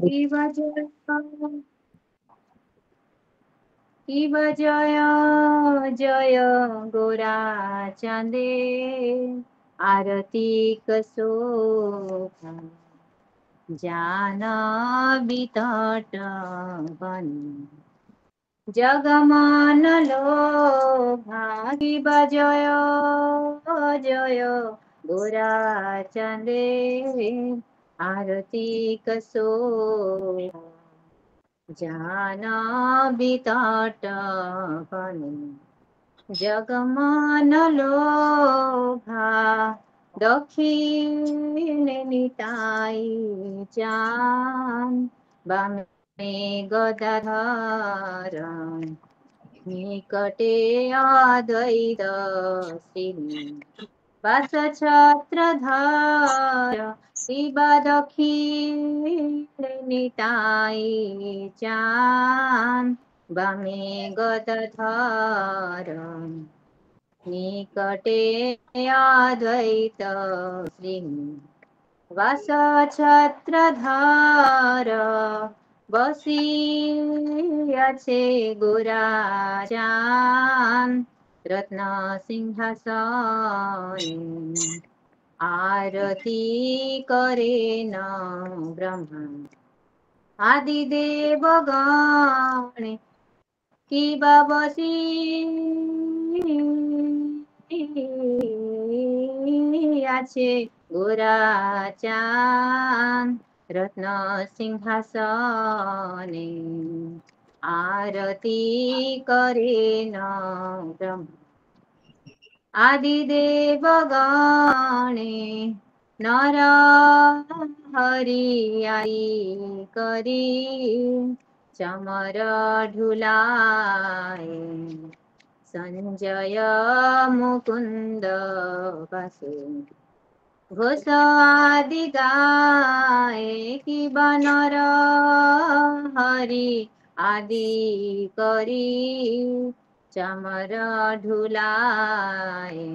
शिव जय शिव जय जय गोरा चांदे आरती कसोखा जानवी तट बनी जगमान लोभा शिव जय जय गोरा चांदे आरती कसोखा जानवी तट बनी जगमान लोभा दक्षिण निताई चांद बामे गदाधर निकटे अद्वैत सिनी वास छत्रधर शिव दक्षिण निताई चांद बामे गदाधर निकटे अद्वैत श्रीनि वास छत्रधर बसियाछे गोरा चांद रत्न सिंहासने आरती करे न ब्रह्मा आदिदेव गणे शिव बसियाछे गोरा चांद रत्न सिंहासने आरती करे न ब्रह्मा आदिदेव गणे नर हरियाई करी चमर ढुलाए संजय मुकुंद बसे घोष आदि गाए कि बनर हरि आदि करी चमर ढुलाए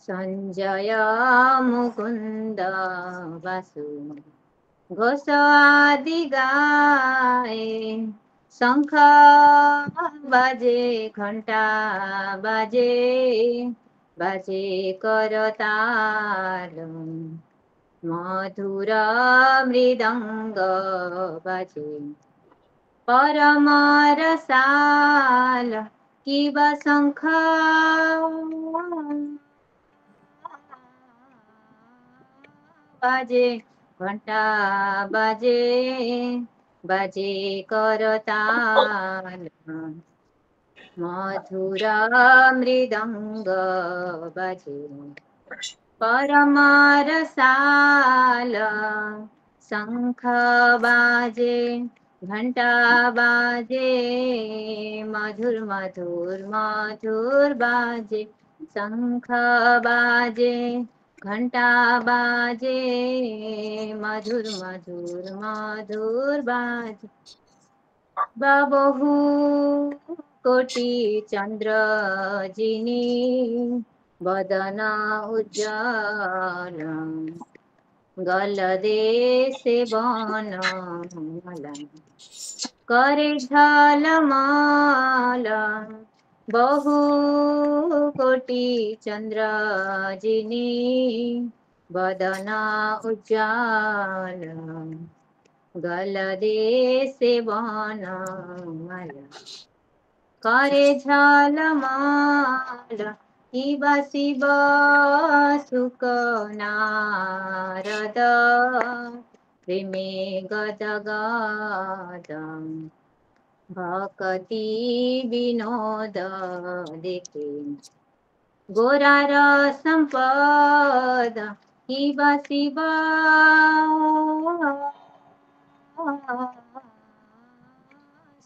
संजय मुकुंद बसु घोष आदि गाए शंख बाजे घंटा बाजे बाजे करताल मधुर मृदंग बाजे परम रसाल किव शंख बाजे घंटा बाजे बाजे करताल मधुर मृदंग बाजे परम रसाल शंख बाजे घंटा बाजे मधुर मधुर मधुर बाजे शंख बाजे घंटा बाजे मधुर मधुर मधुर बाजे बहु कोटि चंद्र जिनी बदन उज्जल गल देशे बन करे झलमल बहु कोटि चंद्र जिनी बदन उज्जल गल देशे बन करे झलमल शिव शिव सुख नारद प्रेमे गदगद भक्ति विनोद देखे गोरार संपद शिव शिव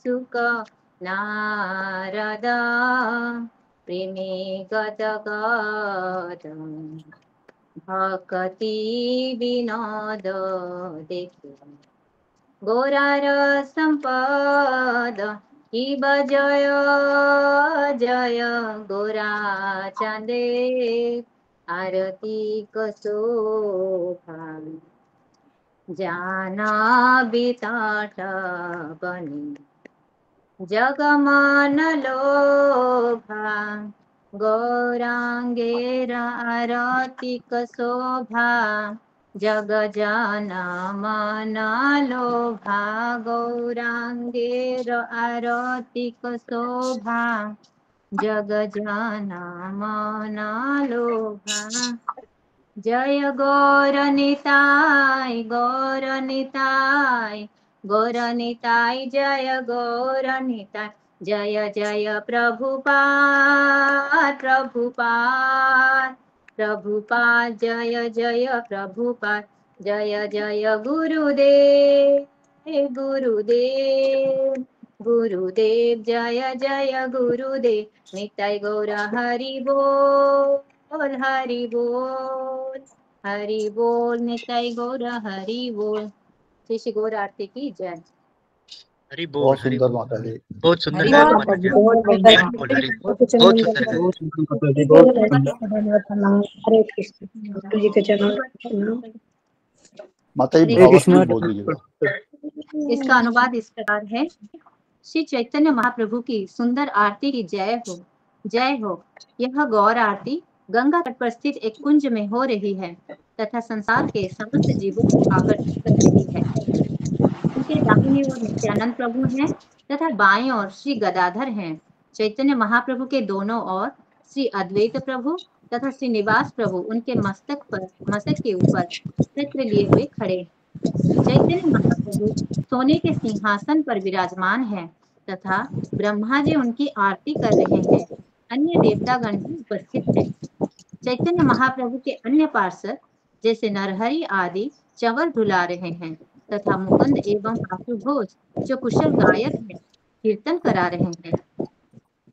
सुख नारद प्रेमे गदगद भक्ति विनोद देखे गोरार संपद शिव जय जय गोरा चांदे आरती कसोखा जाना बिताट बनी जगमान लोभा गौरांगेर आरतिक शोभा जग जाना मना लोभा गौरांगेर आरतिक शोभा जग जाना मना लोभा जय गौरनिताय गौरनिताय गौरनिताय जय गौरनिताय जय जय प्रभुपाद प्रभुपाद प्रभुपाद जय जय प्रभुपाद जय जय गुरुदेव गुरुदेव गुरुदेव जय जय गुरुदेव निताय गौर हरि बोल हरि बोल हरि बोल निताय गौर हरि बोल। श्री श्री गौर आरती की जय। हरि बोल बहुत हरि सुंदर बोल माता जी। बहुत सुंदर हरि गाया बोल माता जी बहुत हरि बढ़िया बोल हरि बोल बहुत सुंदर गाया बहुत प्रणाम। हरे कृष्ण गुरु जी के चरणों में प्रणाम। माता जी हरे भावार्थ कृष्ण। कुछ बोल दीजिएगा। इसका अनुवाद इस प्रकार है। श्री चैतन्य महाप्रभु की सुंदर आरती की जय हो जय हो। यह गौर आरती गंगा तट पर स्थित एक कुंज में हो रही है तथा संसार के समस्त जीवों को आकर्षित कर रही है। उनके दाहिनी ओर नित्यानंद प्रभु हैं तथा बाएं ओर श्री गदाधर हैं। चैतन्य महाप्रभु के दोनों ओर श्री अद्वैत प्रभु तथा श्रीनिवास प्रभु उनके मस्तक के ऊपर छत्र लिए हुए खड़े हैं। चैतन्य महाप्रभु सोने के सिंहासन पर विराजमान है तथा ब्रह्मा जी उनकी आरती कर रहे हैं। अन्य देवतागण भी उपस्थित हैं। चैतन्य महाप्रभु के अन्य पार्षद जैसे नरहरि आदि चंवर धुला रहे हैं तथा मुकुंद एवं आशुघोष जो कुशल गायक हैं कीर्तन करा रहे हैं।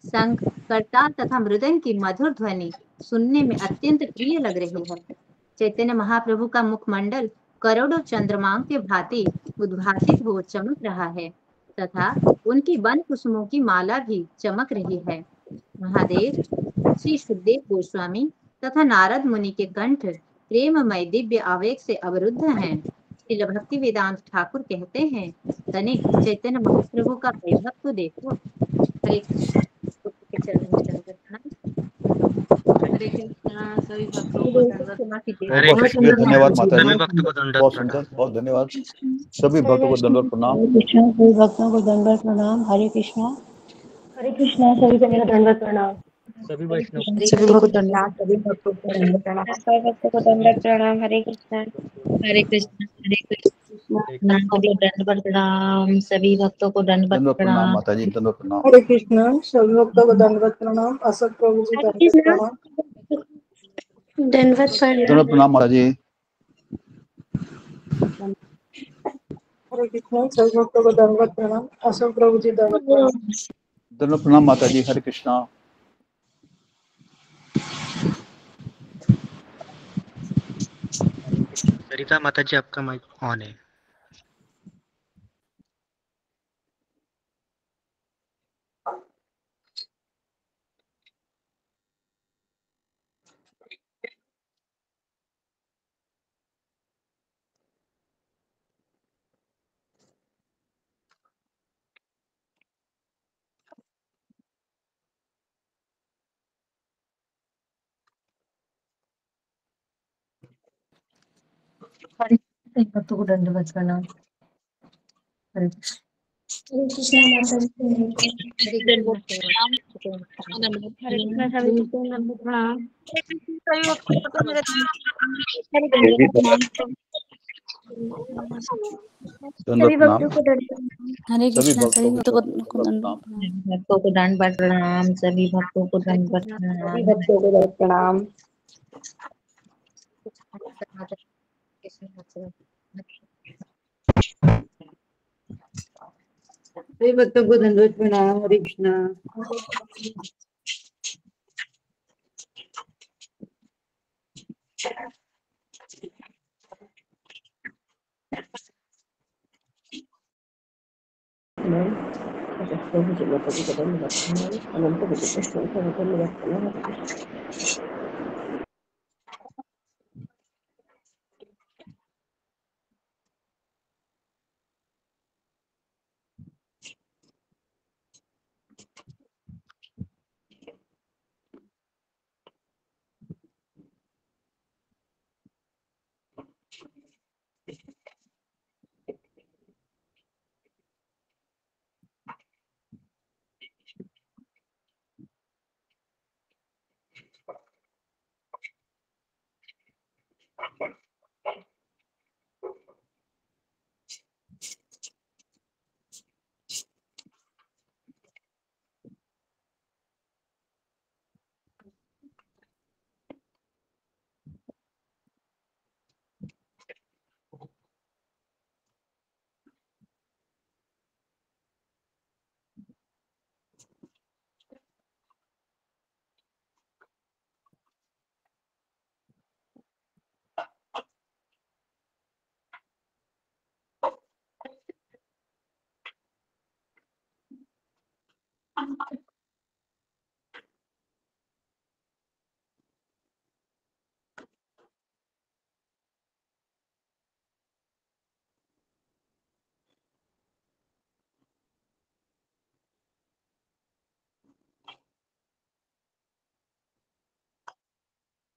शंख करताल तथा मृदंग की मधुर ध्वनि सुनने में अत्यंत प्रिय लग रही है। चैतन्य महाप्रभु का मुखमंडल करोड़ों चंद्रमाओं के भांति उद्भासित हो चमक रहा है तथा उनकी वन कुसुमों की माला भी चमक रही है। महादेव श्री सुखदेव गोस्वामी तथा नारद मुनि के कंठ प्रेममय दिव्य आवेग से अवरुद्ध हैं। श्रील भक्ति वेदांत ठाकुर कहते हैं, तनिक चैतन्य महाप्रभु का वैभव तो देखो। हरे कृष्ण। के चरणों में दंडवत प्रणाम। हरे कृष्णा। सभी भक्तों को दंडवत क्षमा कीजिए। हरे बहुत कृष्ण शुक्रिया, धन्यवाद माता सभी जी। भक्तों को दंडवत बहुत प्रणाम। सुंदर, बहुत धन्यवाद। सभी भक्तों को दंडवत प्रणाम। हरे कृष्ण सभी भक्तों को दंडवत प्रणाम। हरे कृष्णा सभी को मेरा दंडवत प्रणाम। सभी हरे वैष्णव कृष्ण। सभी भक्तों को दंडवत सभी भक्तों को दंडवत प्रणाम। सभी भक्तों को दंडवत प्रणाम। हरे कृष्ण हरे कृष्ण हरे हरे कृष्ण कृष्ण सभी दंडवत प्रणाम सभी भक्तों को दंडवत दंडवत प्रणाम प्रणाम। माता जी, दंडवत प्रणाम। हरे कृष्णा सभी भक्तों को दंडवत प्रणाम। अशोक प्रभु को दंडवत प्रणाम। दंडवत दंडवत प्रणाम माता जी। हरे कृष्णा सभी भक्तों को दंडवत प्रणाम। अशोक प्रभु जी दंडवत प्रणाम। दंडवत प्रणाम माता जी। हरे कृष्णा। हरे कृष्ण। सरिता माता जी आपका माइक ऑन है। हरे कृष्ण भक्तों को दंडवत प्रणाम। हरे कृष्ण। हरे कृष्णा माता जी। हरे कृष्ण। हरे कृष्णा सभी भक्तों को दंडवत प्रणाम। दंडवत सभी प्रणाम। भक्तों को दंडवत हरे सभी कृष्ण सभी भक्तों भक्तों को को दंडवत प्रणाम। भक्तों को दंडवत प्रणाम सभी भक्तों को हरे दंडवत कृष्ण। सभी प्रणाम। भक्तों को दंडवत प्रणाम। सभी भक्तों को दंडवत प्रणाम। हरे कृष्णा।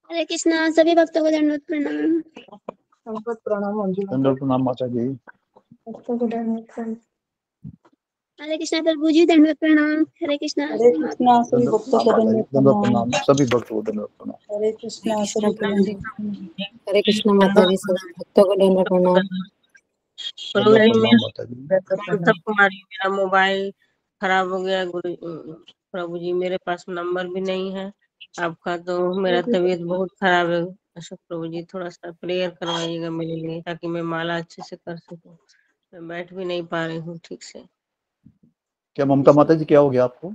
हरे कृष्णा सभी भक्तों को दंडवत प्रणाम। दंडवत प्रणाम अंजुम दंडवत प्रणाम माता जी। भक्तों को दंडवत प्रणाम। हरे कृष्णा प्रभु जी दंडवत प्रणाम। हरे कृष्णा हरे कृष्णा सभी दंडवत भक्तों को प्रणाम माता जी। दंडवत दंडवत प्रणाम। प्रणाम सभी भक्तों को दंडवत प्रणाम। हरे कृष्णा सभी को दंडवत प्रणाम। हरे कृष्णा माता जी सभी भक्तों को दंडवत प्रणाम। प्रभु दंडवत जी प्रणाम माता जी। सब कुमारी मेरा मोबाइल खराब हो गया प्रभु जी मेरे पास नंबर भी नहीं है आपका, तो मेरा तबीयत बहुत खराब है। अशोक प्रभु जी थोड़ा सा प्रेयर करवाइएगा मेरे लिए ताकि मैं माला अच्छे से कर सकूं। मैं बैठ भी नहीं पा रही हूँ ठीक से। क्या ममता माता जी क्या हो गया आपको?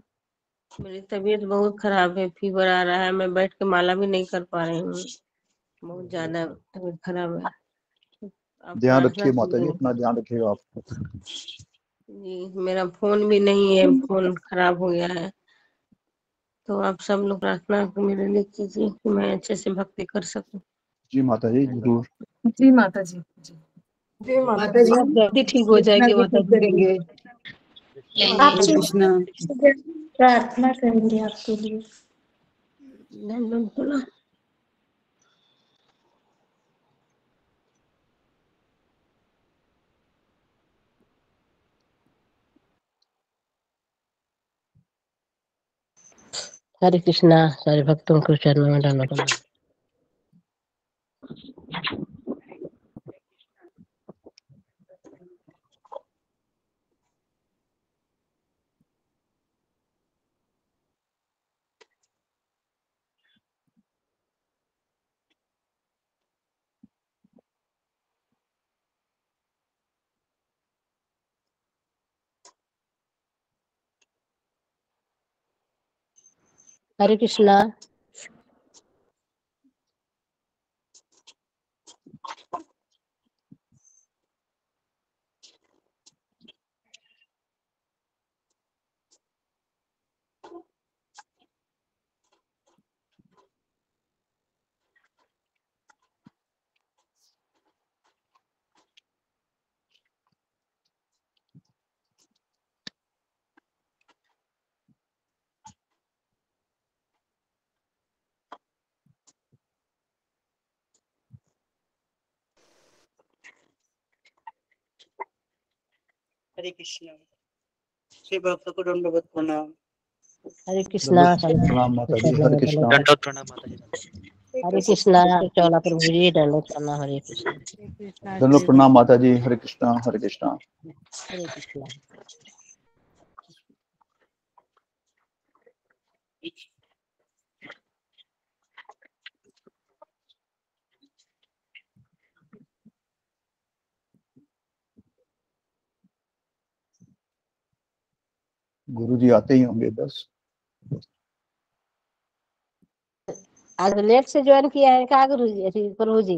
मेरी तबीयत बहुत खराब है, फीवर आ रहा है, मैं बैठ के माला भी नहीं कर पा रही हूँ, बहुत ज्यादा तबीयत खराब है। आप ध्यान प्रार्थना रखिए माता जी, कीजिए। अपना ध्यान रखिएगा आप। जी मेरा फोन भी नहीं है, फोन खराब हो गया है, तो आप सब लोग प्रार्थना मेरे लिए कीजिए कि मैं अच्छे से भक्ति कर सकूं। जी माता जी जरूर। जी माता जी। जय माता माता जी दी। आप जल्दी ठीक हो जाएंगे माता जी। करेंगे। आप हरे कृष्णा। प्रार्थना करेंगे आपके लिए। धन्यवाद बोला। हरे कृष्णा सारे भक्तों को चरणों में दंडवत प्रणाम। हरे कृष्णा। हरे कृष्णा सभी भक्तों को दंडवत प्रणाम। हरे कृष्णा दंडवत प्रणाम माता जी। हरे कृष्णा। दंडवत प्रणाम माता जी। हरे कृष्णा चौला प्रभु जी दंडवत प्रणाम। हरे कृष्णा। दंडवत प्रणाम माता जी। हरे कृष्णा हरे कृष्णा। हरे कृष्णा। गुरु जी आते ही होंगे बस। आज लेट से ज्वाइन किया है क्या गुरु जी? प्रभु जी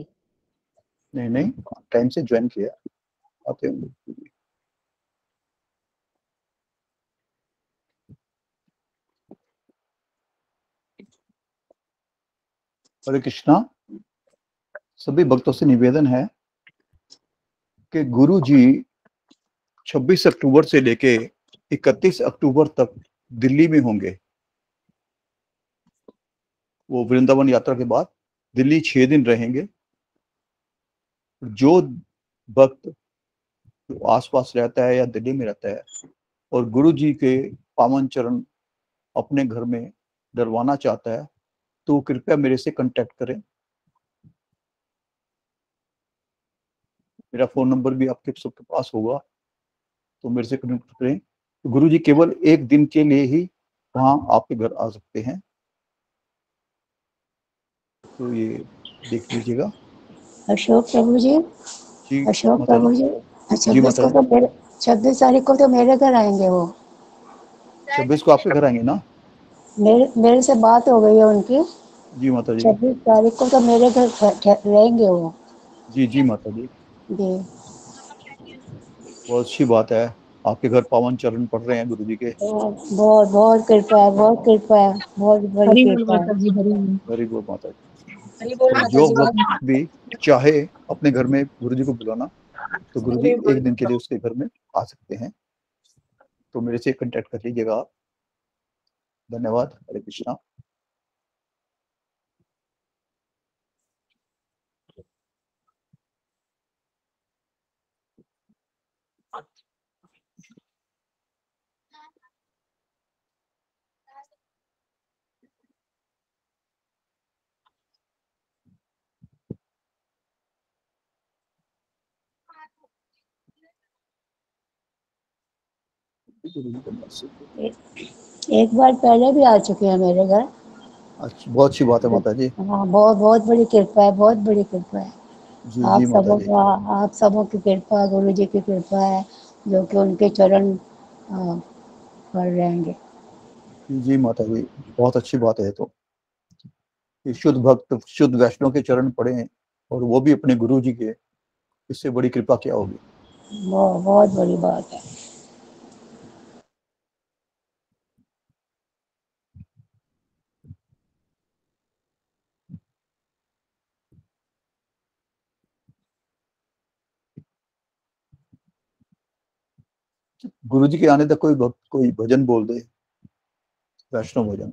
नहीं नहीं टाइम से ज्वाइन किया, आते होंगे। हरे कृष्णा। सभी भक्तों से निवेदन है कि गुरु जी 26 अक्टूबर से लेके 31 अक्टूबर तक दिल्ली में होंगे। वो वृंदावन यात्रा के बाद दिल्ली 6 दिन रहेंगे। जो भक्त जो आसपास रहता है या दिल्ली में रहता है और गुरु जी के पावन चरण अपने घर में डरवाना चाहता है तो कृपया मेरे से कांटेक्ट करें। मेरा फोन नंबर भी आपके सबके पास होगा, तो मेरे से कनेक्ट करें। तो गुरु जी केवल एक दिन के लिए ही वहां आपके घर आ सकते हैं, तो ये देख लीजिएगा। अशोक प्रभु जी। जी अशोक माता जी। प्रभु जी जी 26 माता को जी। तो मेरे 26 तारीख को तो मेरे घर आएंगे वो। 26 को आपके घर आएंगे ना? मेरे से बात हो गई है उनकी। जी माता जी। 26 तारीख को तो मेरे घर रहेंगे वो। जी जी माता जी। जी बहुत अच्छी बात है। आपके घर पावन चरण पड़ रहे हैं गुरु जी के। बहुत बहुत कृपा है, बहुत कृपा है, बहुत बड़ी हरी बोल कृपा माता है। जी, हरी बोल। हरि बोल माता जी। हरी बोल तो माता जो जी। वक्त भी चाहे अपने घर में गुरु जी को बुलाना, तो गुरु जी एक दिन के लिए उसके घर में आ सकते हैं। तो मेरे से कांटेक्ट कर लीजिएगा आप। धन्यवाद। हरे कृष्णा। एक बार पहले भी आ चुके हैं मेरे घर। अच्छा, बहुत अच्छी बात है माता जी। हाँ, बहुत बहुत बड़ी कृपा है, बहुत बड़ी कृपा है। जी जी माता जी। आप सबों की कृपा, गुरु जी की कृपा है, जो कि उनके चरण पर रहेंगे। जी माता जी, बहुत अच्छी बात है। तो कि शुद्ध भक्त शुद्ध वैष्णव के चरण पड़े हैं, और वो भी अपने गुरु जी के, इससे बड़ी कृपा क्या होगी। बहुत बड़ी बात है। गुरु जी के आने तक कोई भक्त कोई भजन बोल दे, वैष्णव भजन।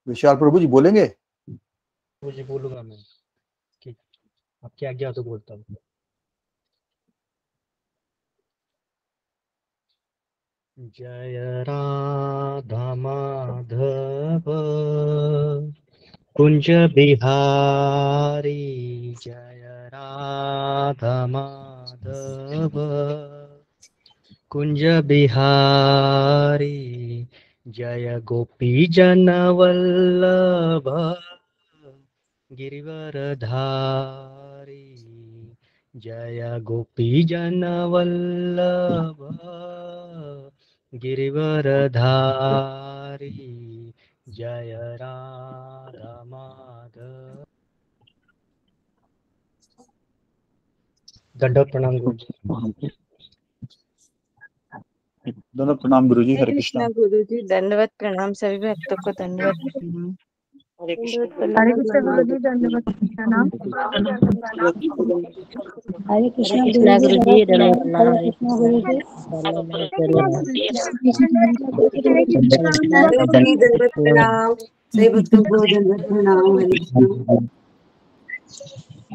विशाल प्रभु जी बोलेंगे। मुझे बोलूंगा मैं कि आपकी आज्ञा हो तो बोलता हूँ। जय राधा माधव कुंज बिहारी, जय राधा माधव कुंज बिहारी, जय गोपी जन वल्लभ गिरिवरधारी, जय गोपी जन वल्लभ गिरिवरधारी, जय राधा माधव। दंडवत प्रणाम गुरु जी। दोनों प्रणाम गुरु जी। हरे कृष्णा। गुरु जी दंडवत प्रणाम, सभी भक्तों को दंडवत प्रणाम। हरे कृष्ण हरे कृष्ण गुरु जी, दंडवत प्रणाम। हरे कृष्णा गुरु कृष्णा जी, गुरु दंडवत जी प्रणाम। दंडवत प्रणाम। हरे हरे कृष्णा गुरु जी। हरे कृष्णा गुरु जी, दंडवत प्रणाम। सभी भक्तों को दंडवत प्रणाम। हरे कृष्ण।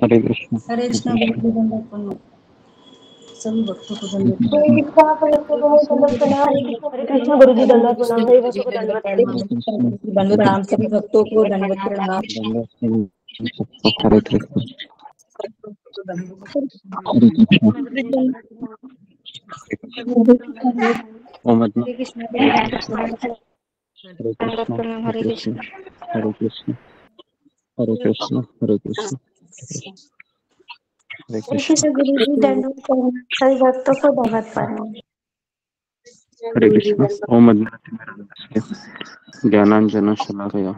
हरे कृष्ण। हरे कृष्णा गुरु जी, दंडवत प्रणाम। सभी भक्तों को दंडवत हरे प्रणाम। कृष्णा दंडवत प्रणाम। हरे कृष्णा गुरु जी, दंडवत प्रणाम। सभी भक्तों को दंडवत प्रणाम। दंडवत प्रणाम, सभी भक्तों को दंडवत प्रणाम। हरे कृष्ण। ओम हरे कृष्णा गुरु जी, दंडवत प्रणाम। हरे कृष्ण। हरे कृष्ण। हरे कृष्ण। हरे कृष्ण। हरे कृष्ण। हरे हरे कृष्ण। कृष्ण गुरु जी, दंडवत प्रणाम। सभी भक्तों को दंडवत प्रणाम। हरे कृष्ण। ओम ज्ञानांजन शलाकया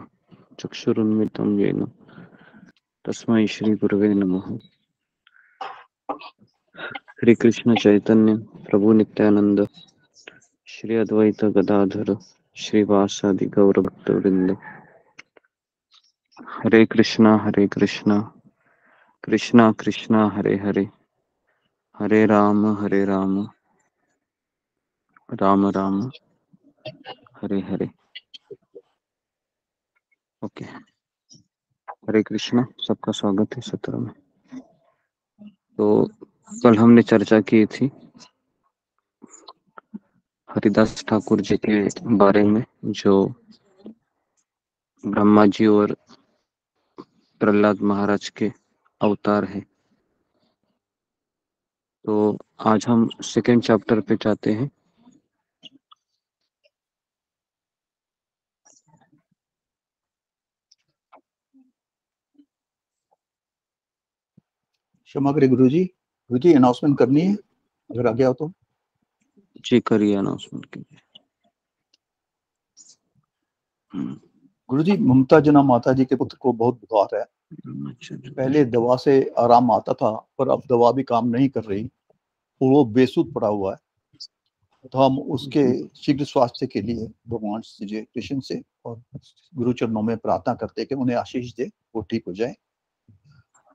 चक्षुरुन्मिलितं येन तस्मै श्री गुरवे नमः। श्री कृष्ण चैतन्य प्रभु नित्यानंद श्री अद्वैत गदाधर श्रीवासादि गौर भक्तवृंद। हरे कृष्णा कृष्णा कृष्णा हरे हरे, हरे राम राम राम हरे हरे। ओके। हरे कृष्णा, सबका स्वागत है सत्र में। तो कल हमने चर्चा की थी हरिदास ठाकुर जी के बारे में, जो ब्रह्मा जी और प्रहलाद महाराज के अवतार है। तो आज हम सेकेंड चैप्टर पे जाते हैं। क्षमा करें गुरु जी अनाउंसमेंट करनी है अगर आ गया हो तो। जी करिए, अनाउंसमेंट कीजिए। गुरु जी, ममता जना माता जी के पुत्र को बहुत बुखार है। पहले दवा से आराम आता था, पर अब दवा भी काम नहीं कर रही। और वो बेसुध पड़ा हुआ है, तो हम उसके शीघ्र स्वास्थ्य के लिए भगवान श्री कृष्ण से और गुरु चरणों में प्रार्थना करते हैं कि उन्हें आशीष दे, वो ठीक हो जाए।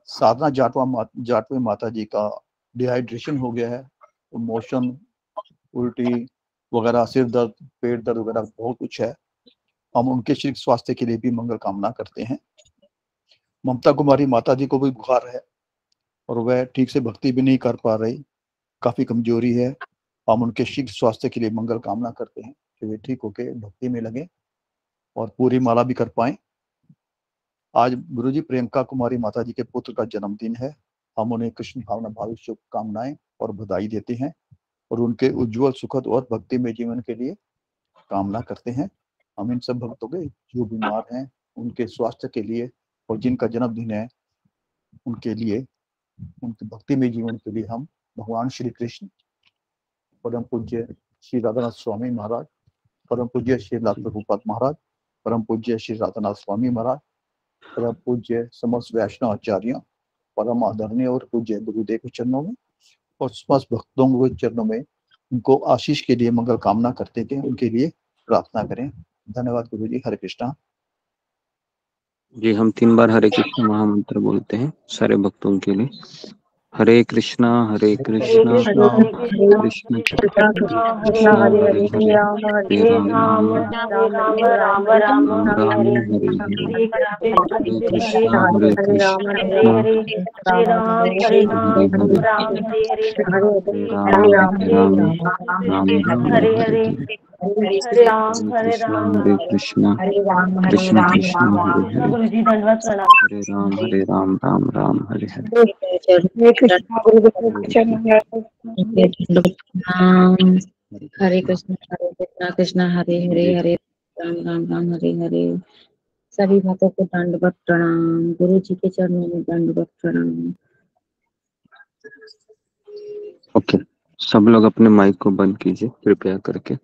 साधना जाटवे माता जी का डिहाइड्रेशन हो गया है, मोशन, उल्टी वगैरह, सिर दर्द, पेट दर्द वगैरह बहुत कुछ है। हम उनके शीघ्र स्वास्थ्य के लिए भी मंगल कामना करते हैं। ममता कुमारी माता जी को भी बुखार है और वह ठीक से भक्ति भी नहीं कर पा रही, काफी कमजोरी है। हम उनके शीघ्र स्वास्थ्य के लिए मंगल कामना करते हैं कि वे ठीक होकर भक्ति में लगे और पूरी माला भी कर पाए। आज गुरुजी प्रियंका कुमारी माता जी के पुत्र का जन्मदिन है। हम उन्हें कृष्ण भावना भावी शुभकामनाएं और बधाई देते हैं और उनके उज्जवल, सुखद और भक्तिमय जीवन के लिए कामना करते हैं। हम इन सब भक्तों के जो बीमार हैं उनके स्वास्थ्य के लिए और जिनका जन्मदिन है उनके लिए, उनके भक्तिमय जीवन के लिए हम भगवान श्री कृष्ण, परम पूज्य श्री राधानाथ स्वामी महाराज, परम पूज्य श्री लाल प्रभुपाद महाराज, परम पूज्य श्री राधानाथ स्वामी महाराज, परम पूज्य समस्त वैष्णव आचार्य, परम आदरणीय और पूज्य गुरुदेव के चरणों में और समस्त भक्तों के चरणों में उनको आशीष के लिए मंगल कामना करते थे, उनके लिए प्रार्थना करें। धन्यवाद गुरु जी। हरे कृष्णा जी। हम 3 बार हरे कृष्ण महामंत्र बोलते हैं सारे भक्तों के लिए। हरे कृष्णा कृष्ण कृष्ण कृष्ण हरे हरे, हरे राम राम राम हरे हरे, हरे कृष्णा कृष्ण हरे हरे, हरे राम राम हरे हरे, हरे कृष्णा कृष्ण कृष्ण हरे हरे, हरे राम राम हरे हरे। हरे कृष्ण कृष्ण हरे हरे, हरे राम राम हरे हरे। सभी भक्तों को दंडवत प्रणाम, गुरु जी के चरणों में दंडवत प्रणाम। ओके, सब लोग अपने माइक को बंद कीजिए कृपया करके।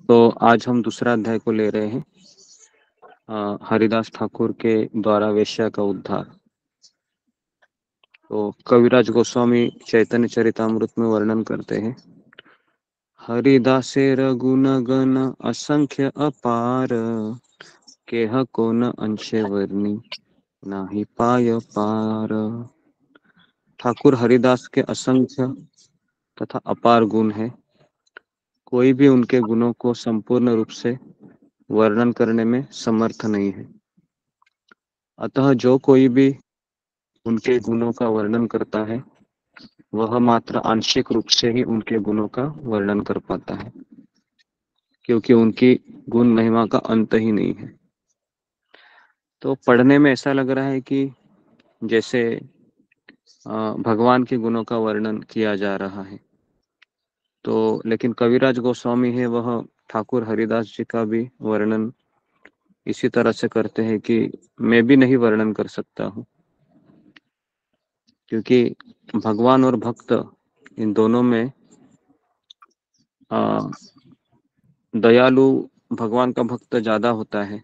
तो आज हम दूसरा अध्याय को ले रहे हैं, हरिदास ठाकुर के द्वारा वेश्या का उद्धार। तो कविराज गोस्वामी चैतन्य चरितामृत में वर्णन करते हैं, हरिदासेर गुण गण असंख्य अपार, केह को न अंशे वर्णी नाही पाय पार। ठाकुर हरिदास के असंख्य तथा अपार गुण है, कोई भी उनके गुणों को संपूर्ण रूप से वर्णन करने में समर्थ नहीं है। अतः जो कोई भी उनके गुणों का वर्णन करता है वह मात्र आंशिक रूप से ही उनके गुणों का वर्णन कर पाता है, क्योंकि उनकी गुण महिमा का अंत ही नहीं है। तो पढ़ने में ऐसा लग रहा है कि जैसे भगवान के गुणों का वर्णन किया जा रहा है, तो लेकिन कविराज गोस्वामी है वह ठाकुर हरिदास जी का भी वर्णन इसी तरह से करते हैं कि मैं भी नहीं वर्णन कर सकता हूँ, क्योंकि भगवान और भक्त इन दोनों में दयालु भगवान का भक्त ज्यादा होता है,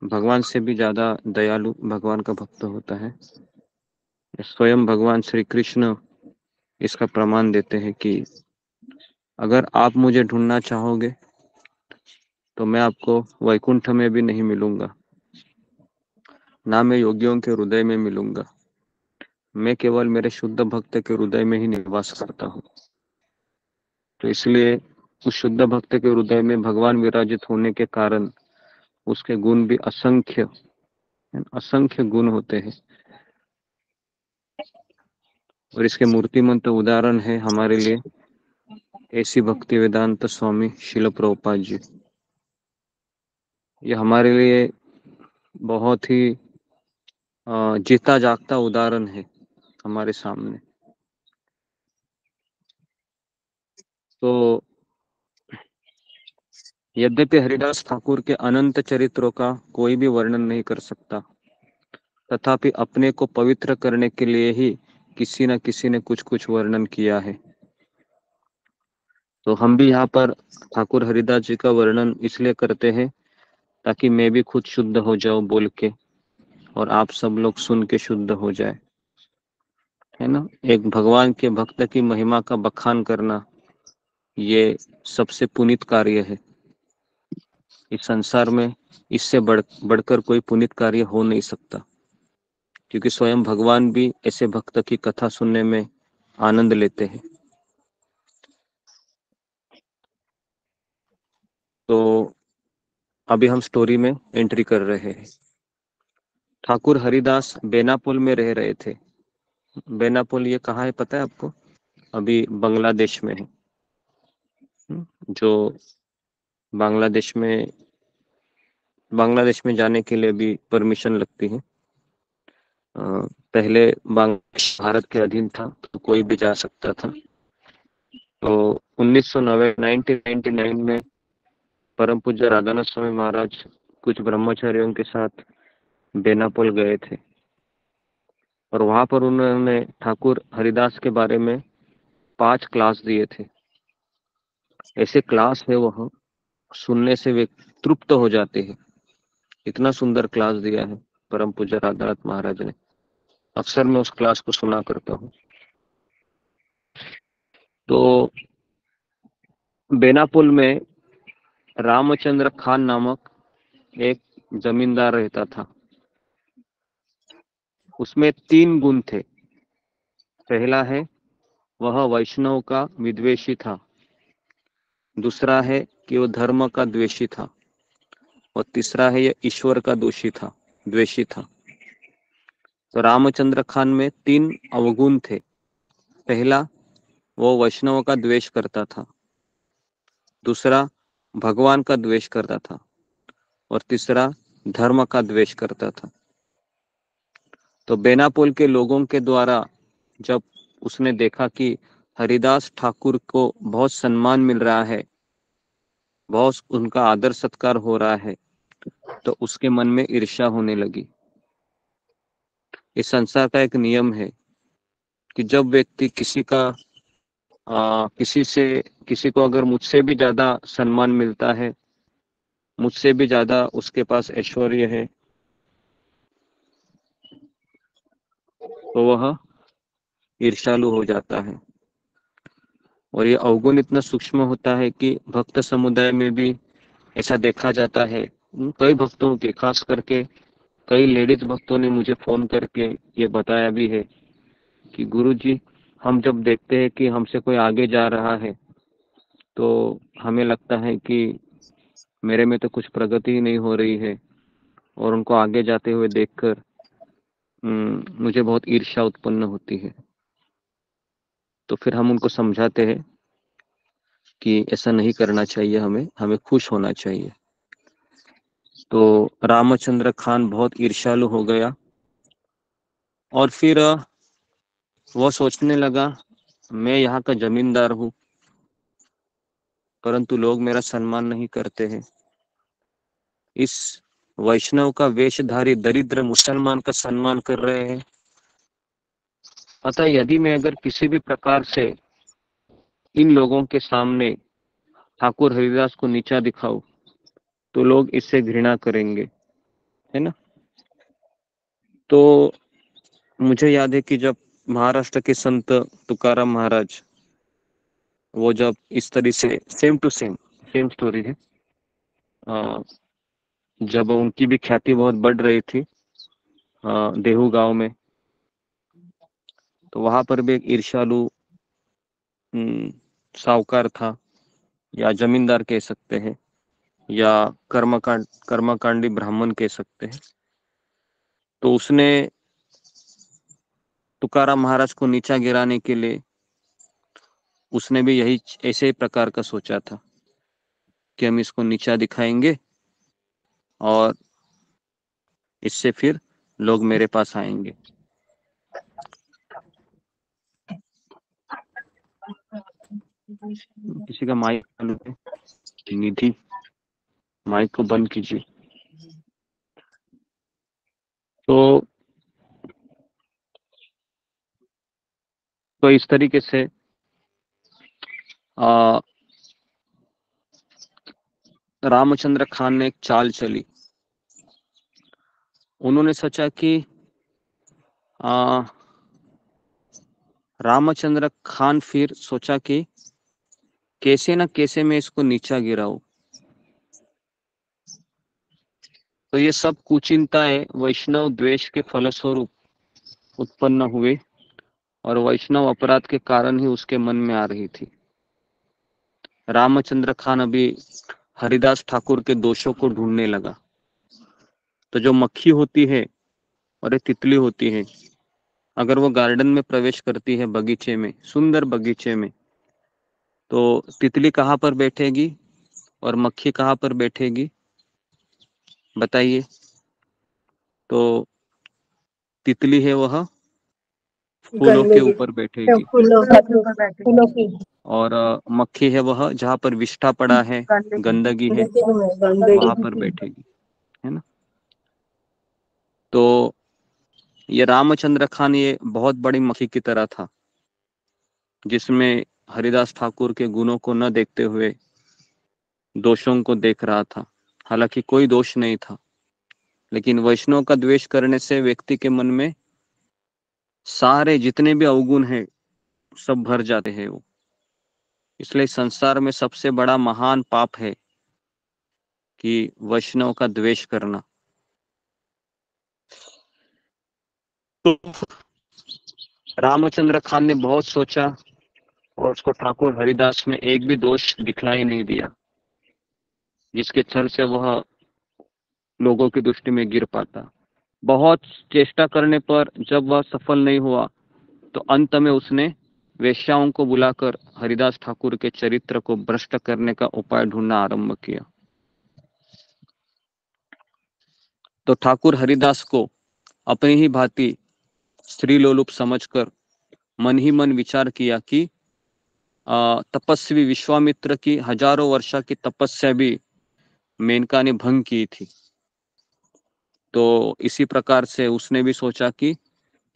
भगवान से भी ज्यादा दयालु भगवान का भक्त होता है। स्वयं भगवान श्री कृष्ण इसका प्रमाण देते हैं कि अगर आप मुझे ढूंढना चाहोगे तो मैं आपको वैकुंठ में भी नहीं मिलूंगा, ना मैं योगियों के हृदय में मिलूंगा, मैं केवल मेरे शुद्ध भक्त के हृदय में ही निवास करता हूँ। तो इसलिए उस शुद्ध भक्त के हृदय में भगवान विराजित होने के कारण उसके गुण भी असंख्य गुण होते हैं। और इसके मूर्तिमंत उदाहरण है हमारे लिए ऐसी भक्ति वेदांत स्वामी शिल प्रभुपाद जी। ये हमारे लिए बहुत ही जीता जागता उदाहरण है हमारे सामने। तो यद्यपि हरिदास ठाकुर के अनंत चरित्रों का कोई भी वर्णन नहीं कर सकता, तथापि अपने को पवित्र करने के लिए ही किसी न किसी ने कुछ कुछ वर्णन किया है। तो हम भी यहाँ पर ठाकुर हरिदास जी का वर्णन इसलिए करते हैं ताकि मैं भी खुद शुद्ध हो जाऊं बोल के, और आप सब लोग सुन के शुद्ध हो जाए। है ना। एक भगवान के भक्त की महिमा का बखान करना, ये सबसे पुनीत कार्य है। इस संसार में इससे बढ़कर कोई पुनीत कार्य हो नहीं सकता, क्योंकि स्वयं भगवान भी ऐसे भक्त की कथा सुनने में आनंद लेते हैं। तो अभी हम स्टोरी में एंट्री कर रहे हैं। ठाकुर हरिदास बेनापोल में रह रहे थे। बेनापोल ये कहाँ है पता है आपको? अभी बांग्लादेश में है। जो बांग्लादेश में जाने के लिए भी परमिशन लगती है। पहले बांग्लादेश भारत के अधीन था, तो कोई भी जा सकता था। तो 1999 में परम पूज्य राधानाथ स्वामी महाराज कुछ ब्रह्मचारियों के साथ बेनापोल गए थे, और वहां पर उन्होंने ठाकुर हरिदास के बारे में 5 क्लास दिए थे। ऐसे क्लास है, वह सुनने से वे तृप्त हो जाते हैं। इतना सुंदर क्लास दिया है परम पूज्य राधानाथ महाराज ने। अक्सर मैं उस क्लास को सुना करता हूँ। तो बेनापोल में रामचंद्र खान नामक एक जमींदार रहता था। उसमें 3 गुण थे। पहला है, वह वैष्णव का विद्वेषी था। दूसरा है कि वो धर्म का द्वेषी था। और तीसरा है, यह ईश्वर का द्वेषी था। तो रामचंद्र खान में 3 अवगुण थे। पहला, वो वैष्णव का द्वेष करता था। दूसरा, भगवान का द्वेष करता था। और तीसरा, धर्म का द्वेष करता था। तो बेनापोल के लोगों के द्वारा जब उसने देखा कि हरिदास ठाकुर को बहुत सम्मान मिल रहा है, बहुत उनका आदर सत्कार हो रहा है, तो उसके मन में ईर्ष्या होने लगी। इस संसार का एक नियम है कि जब व्यक्ति किसी को अगर मुझसे भी ज्यादा सम्मान मिलता है, मुझसे भी ज्यादा उसके पास ऐश्वर्य है, तो वह ईर्ष्यालु हो जाता है। और ये अवगुण इतना सूक्ष्म होता है कि भक्त समुदाय में भी ऐसा देखा जाता है। कई भक्तों के, खास करके कई लेडीज भक्तों ने मुझे फोन करके ये बताया भी है कि गुरुजी, हम जब देखते हैं कि हमसे कोई आगे जा रहा है, तो हमें लगता है कि मेरे में तो कुछ प्रगति ही नहीं हो रही है, और उनको आगे जाते हुए देखकर मुझे बहुत ईर्ष्या उत्पन्न होती है। तो फिर हम उनको समझाते हैं कि ऐसा नहीं करना चाहिए, हमें खुश होना चाहिए। तो रामचंद्र खान बहुत ईर्ष्यालु हो गया, और फिर वो सोचने लगा, मैं यहाँ का जमींदार हूँ, परंतु लोग मेरा सम्मान नहीं करते हैं। इस वैष्णव का वेशधारी दरिद्र मुसलमान का सम्मान कर रहे हैं। अतः यदि मैं अगर किसी भी प्रकार से इन लोगों के सामने ठाकुर हरिदास को नीचा दिखाऊं, तो लोग इससे घृणा करेंगे, है ना। तो मुझे याद है कि जब महाराष्ट्र के संत तुकाराम महाराज, वो जब इस तरह से सेम स्टोरी है, जब उनकी भी ख्याति बहुत बढ़ रही थी देहू गांव में, तो वहां पर भी एक ईर्ष्यालु साहूकार था, या जमींदार कह सकते हैं, या कर्मकांडी ब्राह्मण कह सकते हैं। तो उसने तुकाराम महाराज को नीचा गिराने के लिए उसने भी यही ऐसे ही प्रकार का सोचा था कि हम इसको नीचा दिखाएंगे और इससे फिर लोग मेरे पास आएंगे। किसी का माइक चालू है? निधि, माइक को बंद कीजिए। तो इस तरीके से रामचंद्र खान ने एक चाल चली। उन्होंने सोचा कि रामचंद्र खान फिर सोचा कि कैसे न कैसे मैं इसको नीचा गिराऊं। तो ये सब कुचिंताएं वैष्णव द्वेष के फलस्वरूप उत्पन्न हुए और वैष्णव अपराध के कारण ही उसके मन में आ रही थी। रामचंद्र खान अभी हरिदास ठाकुर के दोषों को ढूंढने लगा। तो जो मक्खी होती है और एक तितली होती है, अगर वो गार्डन में प्रवेश करती है, बगीचे में, सुंदर बगीचे में, तो तितली कहाँ पर बैठेगी और मक्खी कहाँ पर बैठेगी बताइए। तो तितली है वह फूलों के गंदगी ऊपर बैठेगी फूलों की और मक्खी है वह जहाँ पर विष्ठा पड़ा है, गंदगी है, गंदगी वहां पर बैठेगी, है ना। तो ये रामचंद्र खान ये बहुत बड़ी मक्खी की तरह था, जिसमें हरिदास ठाकुर के गुणों को न देखते हुए दोषों को देख रहा था। हालांकि कोई दोष नहीं था, लेकिन वैष्णव का द्वेष करने से व्यक्ति के मन में सारे जितने भी अवगुण हैं सब भर जाते हैं वो। इसलिए संसार में सबसे बड़ा महान पाप है कि वैष्णव का द्वेष करना। तो रामचंद्र खान ने बहुत सोचा और उसको ठाकुर हरिदास में एक भी दोष दिखलाई नहीं दिया, जिसके छल से वह लोगों की दृष्टि में गिर पाता। बहुत चेष्टा करने पर जब वह सफल नहीं हुआ, तो अंत में उसने वेश्याओं को बुलाकर हरिदास ठाकुर के चरित्र को भ्रष्ट करने का उपाय ढूंढना आरंभ किया। तो ठाकुर हरिदास को अपनी ही भांति स्त्रीलोलुप समझकर मन ही मन विचार किया कि तपस्वी विश्वामित्र की हजारों वर्षा की तपस्या भी मेनका ने भंग की थी। तो इसी प्रकार से उसने भी सोचा कि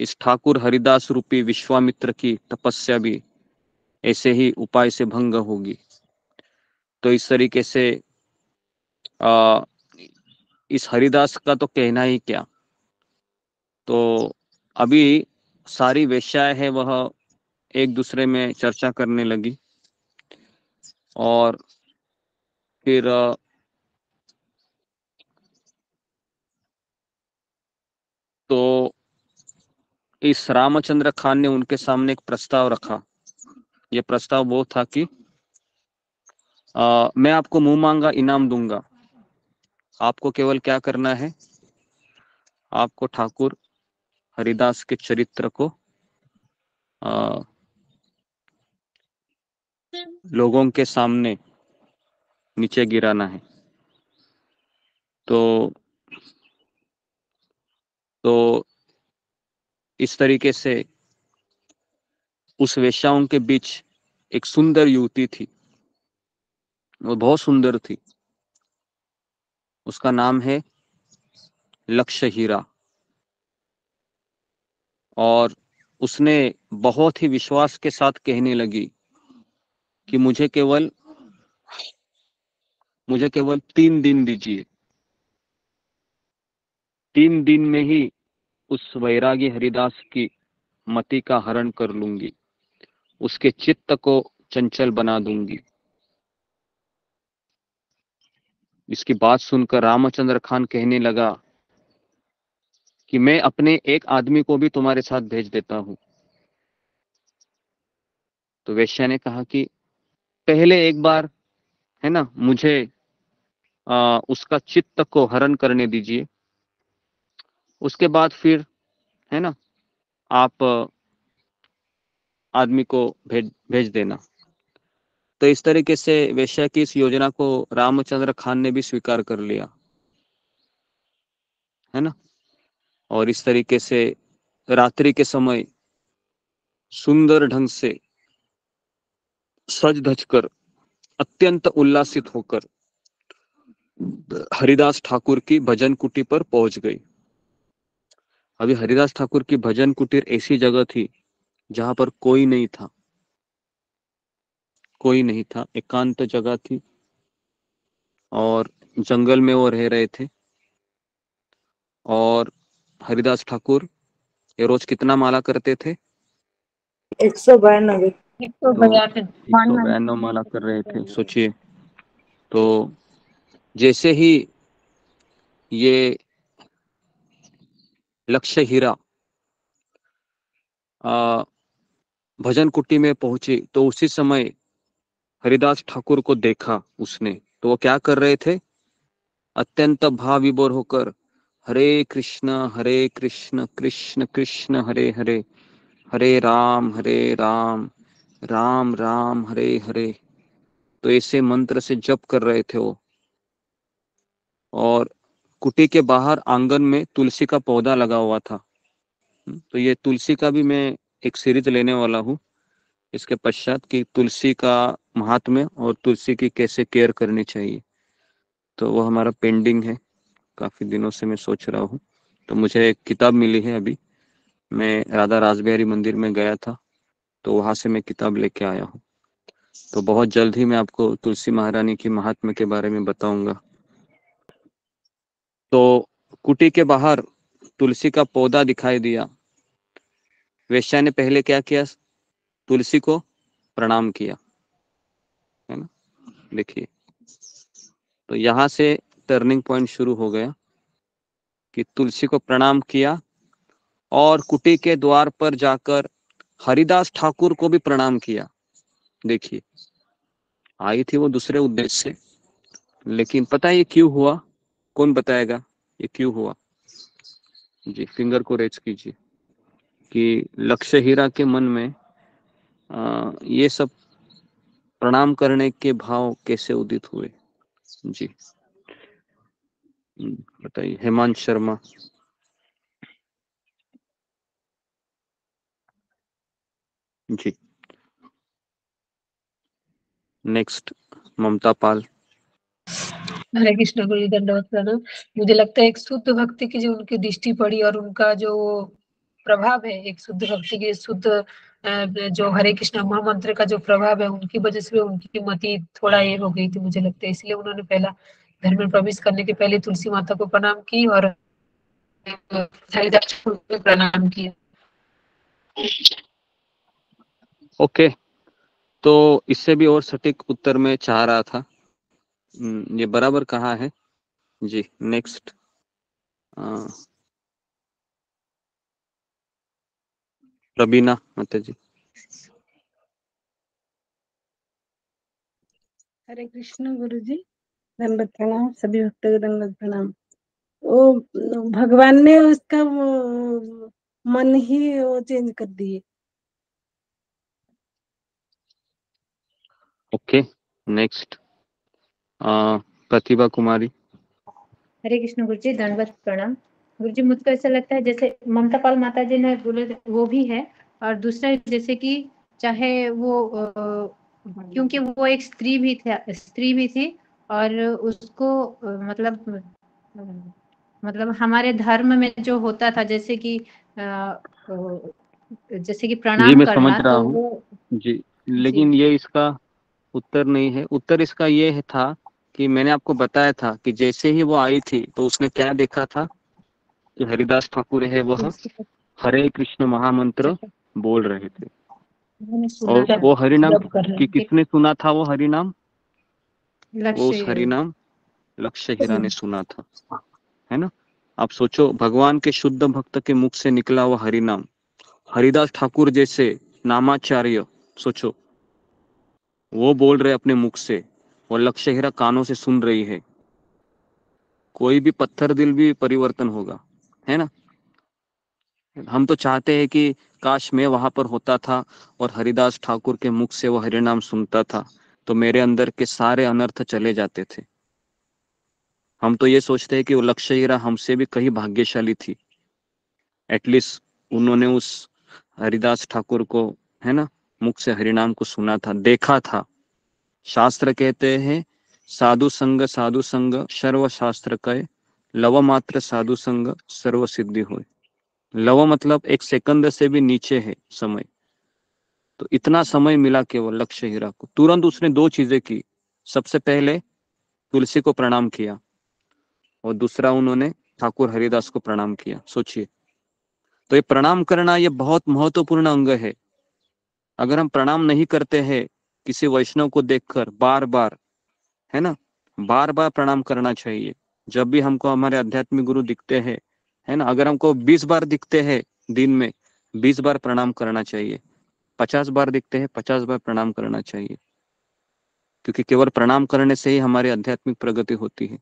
इस ठाकुर हरिदास रूपी विश्वामित्र की तपस्या भी ऐसे ही उपाय से भंग होगी। तो इस तरीके से इस हरिदास का तो कहना ही क्या। तो अभी सारी वेश्याएं है वह एक दूसरे में चर्चा करने लगी और फिर तो इस रामचंद्र खान ने उनके सामने एक प्रस्ताव रखा। यह प्रस्ताव वो था कि मैं आपको मुंह मांगा इनाम दूंगा। आपको केवल क्या करना है, आपको ठाकुर हरिदास के चरित्र को लोगों के सामने नीचे गिराना है। तो इस तरीके से उस वेश्याओं के बीच एक सुंदर युवती थी, वो बहुत सुंदर थी। उसका नाम है लक्ष्य हीरा। और उसने बहुत ही विश्वास के साथ कहने लगी कि मुझे केवल 3 दिन दीजिए। 3 दिन में ही उस वैरागी हरिदास की मति का हरण कर लूंगी, उसके चित्त को चंचल बना दूंगी। इसकी बात सुनकर रामचंद्र खान कहने लगा कि मैं अपने एक आदमी को भी तुम्हारे साथ भेज देता हूं। तो वेश्या ने कहा कि पहले एक बार, है ना, मुझे उसका चित्त को हरण करने दीजिए, उसके बाद फिर, है ना, आप आदमी को भेज देना। तो इस तरीके से वेश्या की इस योजना को रामचंद्र खान ने भी स्वीकार कर लिया, है ना। और इस तरीके से रात्रि के समय सुंदर ढंग से सज धज कर अत्यंत उल्लासित होकर हरिदास ठाकुर की भजन कुटी पर पहुंच गई। अभी हरिदास ठाकुर की भजन कुटीर ऐसी जगह थी जहां पर कोई नहीं था, कोई नहीं था, एकांत जगह थी और जंगल में वो रह रहे थे। और हरिदास ठाकुर ये रोज कितना माला करते थे? 192 192 माला कर रहे थे, सोचिए। तो जैसे ही ये लक्ष्य हीरा भजन कुटी में पहुंची तो उसी समय हरिदास ठाकुर को देखा उसने। तो वो क्या कर रहे थे? अत्यंत भाव विभोर होकर हरे कृष्ण कृष्ण कृष्ण हरे हरे, हरे राम राम राम हरे हरे, तो ऐसे मंत्र से जप कर रहे थे वो। और कुटी के बाहर आंगन में तुलसी का पौधा लगा हुआ था। तो ये तुलसी का भी मैं एक सीरीज लेने वाला हूँ इसके पश्चात, कि तुलसी का महात्म्य और तुलसी की कैसे केयर करनी चाहिए। तो वो हमारा पेंडिंग है, काफी दिनों से मैं सोच रहा हूँ। तो मुझे एक किताब मिली है अभी, मैं राधा रासबिहारी मंदिर में गया था तो वहां से मैं किताब लेके आया हूँ। तो बहुत जल्द ही मैं आपको तुलसी महारानी की महात्म्य के बारे में बताऊंगा। तो कुटी के बाहर तुलसी का पौधा दिखाई दिया। वेश्या ने पहले क्या किया? तुलसी को प्रणाम किया, है ना। देखिए, तो यहाँ से टर्निंग पॉइंट शुरू हो गया कि तुलसी को प्रणाम किया और कुटी के द्वार पर जाकर हरिदास ठाकुर को भी प्रणाम किया। देखिए, आई थी वो दूसरे उद्देश्य से, लेकिन पता है ये क्यों हुआ? कौन बताएगा ये क्यों हुआ? जी, फिंगर को रेज कीजिए कि लक्ष्य हीरा के मन में ये सब प्रणाम करने के भाव कैसे उदित हुए। जी बताइए, हेमंत शर्मा। जी, नेक्स्ट ममता पाल। हरे कृष्ण गुरु जी, दंडवत प्रणाम। मुझे लगता है एक शुद्ध भक्ति की जो उनकी दृष्टि पड़ी और उनका जो प्रभाव है, एक शुद्ध भक्ति की शुद्ध जो हरे कृष्ण महामंत्र का जो प्रभाव है, उनकी वजह से उनकी मति थोड़ा ये हो गई थी मुझे लगता है। इसलिए उन्होंने पहला धर्म में प्रवेश करने के पहले तुलसी माता को प्रणाम की और हरिदास ठाकुर को प्रणाम किया। ओके, तो इससे भी और सटीक उत्तर में चाह रहा था। ये बराबर कहा है जी। नेक्स्ट रबीना माता जी। हरे कृष्ण गुरु जी, दंडवत प्रणाम। सभी भक्तों को दंडवत प्रणाम। वो भगवान ने उसका वो मन ही वो चेंज कर दिए। ओके, नेक्स्ट प्रतिभा कुमारी। हरे कृष्ण गुरु जी, दंडवत प्रणाम। गुरु जी, मुझको ऐसा लगता है जैसे ममता पाल माता जी ने बोले वो भी है, और दूसरा जैसे कि चाहे वो क्योंकि वो एक स्त्री भी थी और उसको मतलब हमारे धर्म में जो होता था जैसे कि जी प्रणाम मैं समझ करना, रहा तो हूँ वो जी, लेकिन ये इसका उत्तर नहीं है। उत्तर इसका ये है था कि मैंने आपको बताया था कि जैसे ही वो आई थी तो उसने क्या देखा था कि हरिदास ठाकुर है वह हरे कृष्ण महामंत्र बोल रहे थे। और वो हरिनाम कि किसने सुना था? वो हरिनाम वो उस हरिनाम लक्ष्य हीरा ने सुना था, है ना। आप सोचो, भगवान के शुद्ध भक्त के मुख से निकला हुआ हरिनाम, हरिदास ठाकुर जैसे नामाचार्य, सोचो वो बोल रहे अपने मुख से और लक्ष्य हीरा कानों से सुन रही है। कोई भी पत्थर दिल भी परिवर्तन होगा, है ना। हम तो चाहते हैं कि काश मैं वहां पर होता था और हरिदास ठाकुर के मुख से वो हरिनाम सुनता था तो मेरे अंदर के सारे अनर्थ चले जाते थे। हम तो ये सोचते हैं कि वो लक्ष्य हीरा हमसे भी कहीं भाग्यशाली थी। एटलीस्ट उन्होंने उस हरिदास ठाकुर को, है ना, मुख से हरिनाम को सुना था, देखा था। शास्त्र कहते हैं साधु संग सर्व शास्त्र कहे, लव मात्र साधु संग सर्व सिद्धि होए। लव मतलब एक सेकंड से भी नीचे है समय। तो इतना समय मिला केवल लक्ष्य हीरा को, तुरंत उसने दो चीजें की। सबसे पहले तुलसी को प्रणाम किया और दूसरा उन्होंने ठाकुर हरिदास को प्रणाम किया। सोचिए, तो ये प्रणाम करना ये बहुत महत्वपूर्ण अंग है। अगर हम प्रणाम नहीं करते हैं किसी वैष्णव को देखकर बार बार, है ना, बार बार प्रणाम करना चाहिए। जब भी हमको हमारे आध्यात्मिक गुरु दिखते हैं, है ना, अगर हमको 20 बार दिखते हैं दिन में, 20 बार प्रणाम करना चाहिए। 50 बार दिखते हैं, 50 बार प्रणाम करना चाहिए। क्योंकि केवल प्रणाम करने से ही हमारी आध्यात्मिक प्रगति होती है,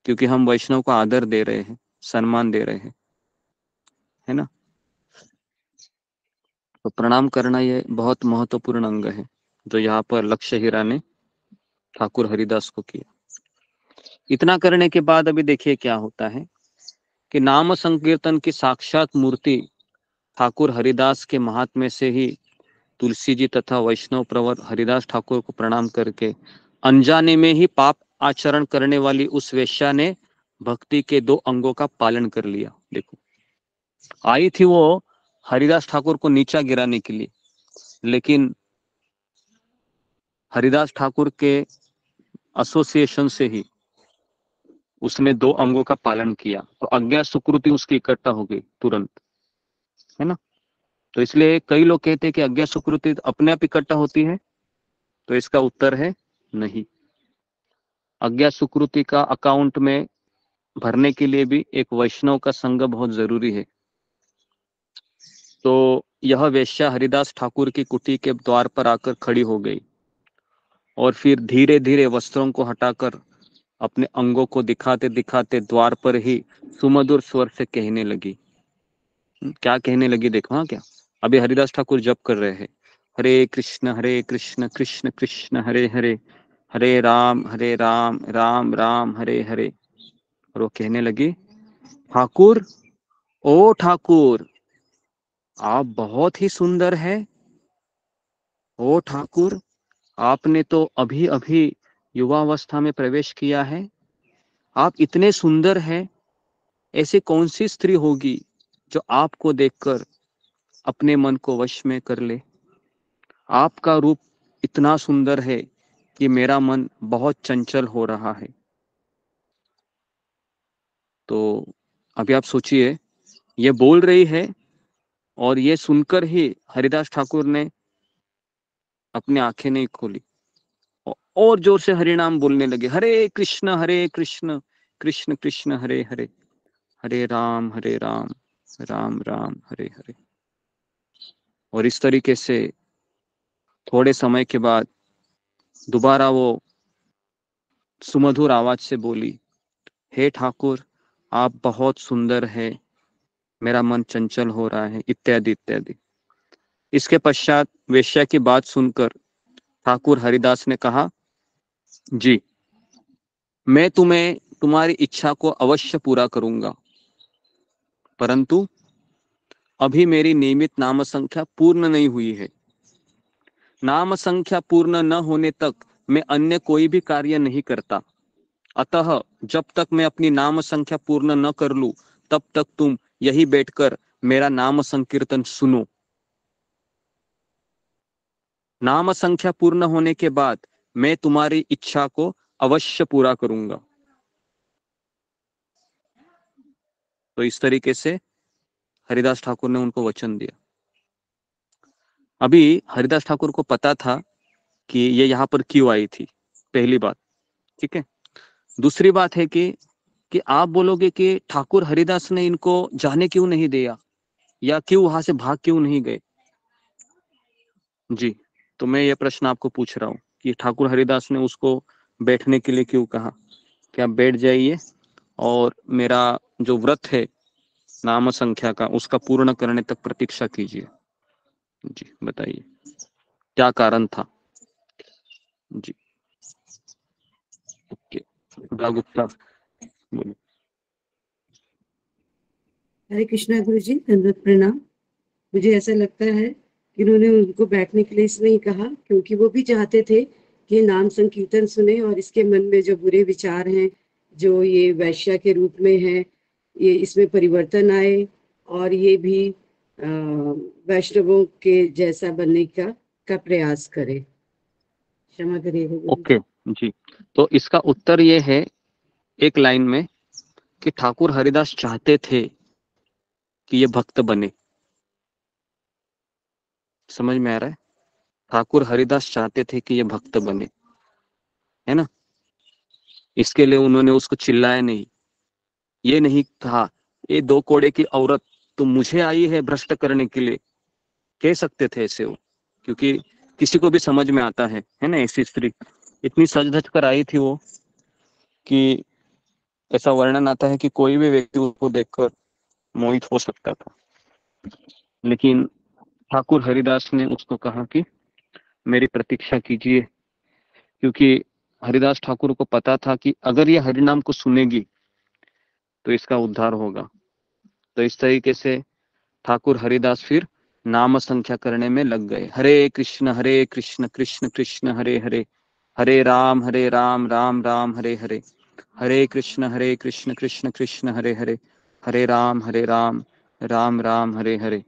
क्योंकि हम वैष्णव को आदर दे रहे हैं, सम्मान दे रहे हैं, है ना। तो प्रणाम करना ये बहुत महत्वपूर्ण अंग है, जो यहाँ पर लक्ष्य हीरा ने ठाकुर हरिदास को किया। इतना करने के बाद अभी देखिए क्या होता है कि नाम संकीर्तन की साक्षात मूर्ति ठाकुर हरिदास के महात्म्य से ही तुलसी जी तथा वैष्णव प्रवर हरिदास ठाकुर को प्रणाम करके अनजाने में ही पाप आचरण करने वाली उस वेश्या ने भक्ति के 2 अंगों का पालन कर लिया। देखो, आई थी वो हरिदास ठाकुर को नीचा गिराने के लिए, लेकिन हरिदास ठाकुर के एसोसिएशन से ही उसने 2 अंगों का पालन किया, तो अज्ञात सुकृति उसकी इकट्ठा हो गई तुरंत, है ना। तो इसलिए कई लोग कहते हैं कि अज्ञात सुकृति अपने आप इकट्ठा होती है, तो इसका उत्तर है नहीं। अज्ञात सुकृति का अकाउंट में भरने के लिए भी एक वैष्णव का संग बहुत जरूरी है। तो यह वेश्या हरिदास ठाकुर की कुटी के द्वार पर आकर खड़ी हो गई और फिर धीरे धीरे वस्त्रों को हटाकर अपने अंगों को दिखाते दिखाते द्वार पर ही सुमधुर स्वर से कहने लगी। क्या कहने लगी देखो। हाँ, क्या अभी हरिदास ठाकुर जप कर रहे हैं, हरे कृष्ण कृष्ण कृष्ण हरे हरे, हरे राम राम राम हरे हरे। और वो कहने लगी, ठाकुर, ओ ठाकुर, आप बहुत ही सुंदर है। ओ ठाकुर, आपने तो अभी अभी युवावस्था में प्रवेश किया है, आप इतने सुंदर हैं। ऐसी कौन सी स्त्री होगी जो आपको देखकर अपने मन को वश में कर ले। आपका रूप इतना सुंदर है कि मेरा मन बहुत चंचल हो रहा है। तो अभी आप सोचिए, ये बोल रही है और ये सुनकर ही हरिदास ठाकुर ने अपनी आंखें नहीं खोली और जोर से हरिनाम बोलने लगे, हरे कृष्ण कृष्ण कृष्ण हरे हरे, हरे राम राम राम हरे हरे। और इस तरीके से थोड़े समय के बाद दोबारा वो सुमधुर आवाज से बोली, हे ठाकुर, आप बहुत सुंदर है, मेरा मन चंचल हो रहा है, इत्यादि इत्यादि। इसके पश्चात वेश्या की बात सुनकर ठाकुर हरिदास ने कहा, जी, मैं तुम्हें तुम्हारी इच्छा को अवश्य पूरा करूंगा, परंतु अभी मेरी नियमित नाम संख्या पूर्ण नहीं हुई है। नाम संख्या पूर्ण न होने तक मैं अन्य कोई भी कार्य नहीं करता। अतः जब तक मैं अपनी नाम संख्या पूर्ण न कर लूं, तब तक तुम यही बैठकर मेरा नाम संकीर्तन सुनो। नाम संख्या पूर्ण होने के बाद मैं तुम्हारी इच्छा को अवश्य पूरा करूंगा। तो इस तरीके से हरिदास ठाकुर ने उनको वचन दिया। अभी हरिदास ठाकुर को पता था कि ये यहाँ पर क्यों आई थी, पहली बात, ठीक है। दूसरी बात है कि आप बोलोगे कि ठाकुर हरिदास ने इनको जाने क्यों नहीं दिया, या क्यों वहां से भाग क्यों नहीं गए। जी, तो मैं ये प्रश्न आपको पूछ रहा हूँ कि ठाकुर हरिदास ने उसको बैठने के लिए क्यों कहा कि आप बैठ जाइए और मेरा जो व्रत है नाम संख्या का, उसका पूर्ण करने तक प्रतीक्षा कीजिए। जी, बताइए क्या कारण था। जी, ओके, गुप्ता बोलिए। हरे कृष्णा गुरु जी, दंडवत प्रणाम। मुझे ऐसा लगता है कि इन्होंने उनको बैठने के लिए इसलिए कहा क्योंकि वो भी चाहते थे कि नाम संकीर्तन सुने और इसके मन में जो बुरे विचार हैं, जो ये वैश्या के रूप में है, ये इसमें परिवर्तन आए और ये भी वैष्णवों के जैसा बनने का प्रयास करे। क्षमा करिएगा। ओके जी, तो इसका उत्तर ये है एक लाइन में कि ठाकुर हरिदास चाहते थे कि ये भक्त बने। समझ में आ रहा है? ठाकुर हरिदास चाहते थे कि ये भक्त बने, है ना। इसके लिए उन्होंने उसको चिल्लाया नहीं, ये नहीं कहा ये 2 कोड़े की औरत तो मुझे आई है भ्रष्ट करने के लिए, कह सकते थे ऐसे वो, क्योंकि किसी को भी समझ में आता है ना। ऐसी स्त्री इतनी सज धज कर आई थी वो कि ऐसा वर्णन आता है कि कोई भी व्यक्ति उसको देखकर मोहित हो सकता था। लेकिन ठाकुर हरिदास ने उसको कहा कि मेरी प्रतीक्षा कीजिए, क्योंकि हरिदास ठाकुर को पता था कि अगर ये हरिनाम को सुनेगी तो इसका उद्धार होगा। तो इस तरीके से ठाकुर हरिदास फिर नाम संख्या करने में लग गए। हरे कृष्ण कृष्ण कृष्ण हरे हरे, हरे राम राम राम हरे हरे, हरे कृष्ण कृष्ण कृष्ण हरे हरे, हरे राम राम राम हरे हरे।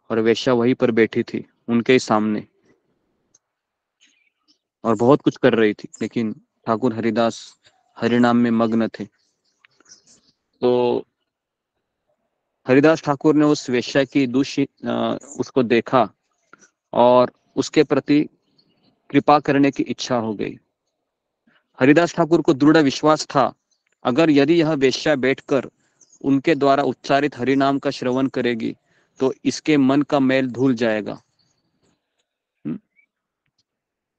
और वेश्या वहीं पर बैठी थी उनके ही सामने और बहुत कुछ कर रही थी, लेकिन ठाकुर हरिदास हरिनाम में मग्न थे। तो हरिदास ठाकुर ने उस वेश्या की उसको देखा और उसके प्रति कृपा करने की इच्छा हो गई। हरिदास ठाकुर को दृढ़ विश्वास था, अगर यदि यह वेश्या बैठकर उनके द्वारा उच्चारित हरिनाम का श्रवण करेगी तो इसके मन का मैल धुल जाएगा।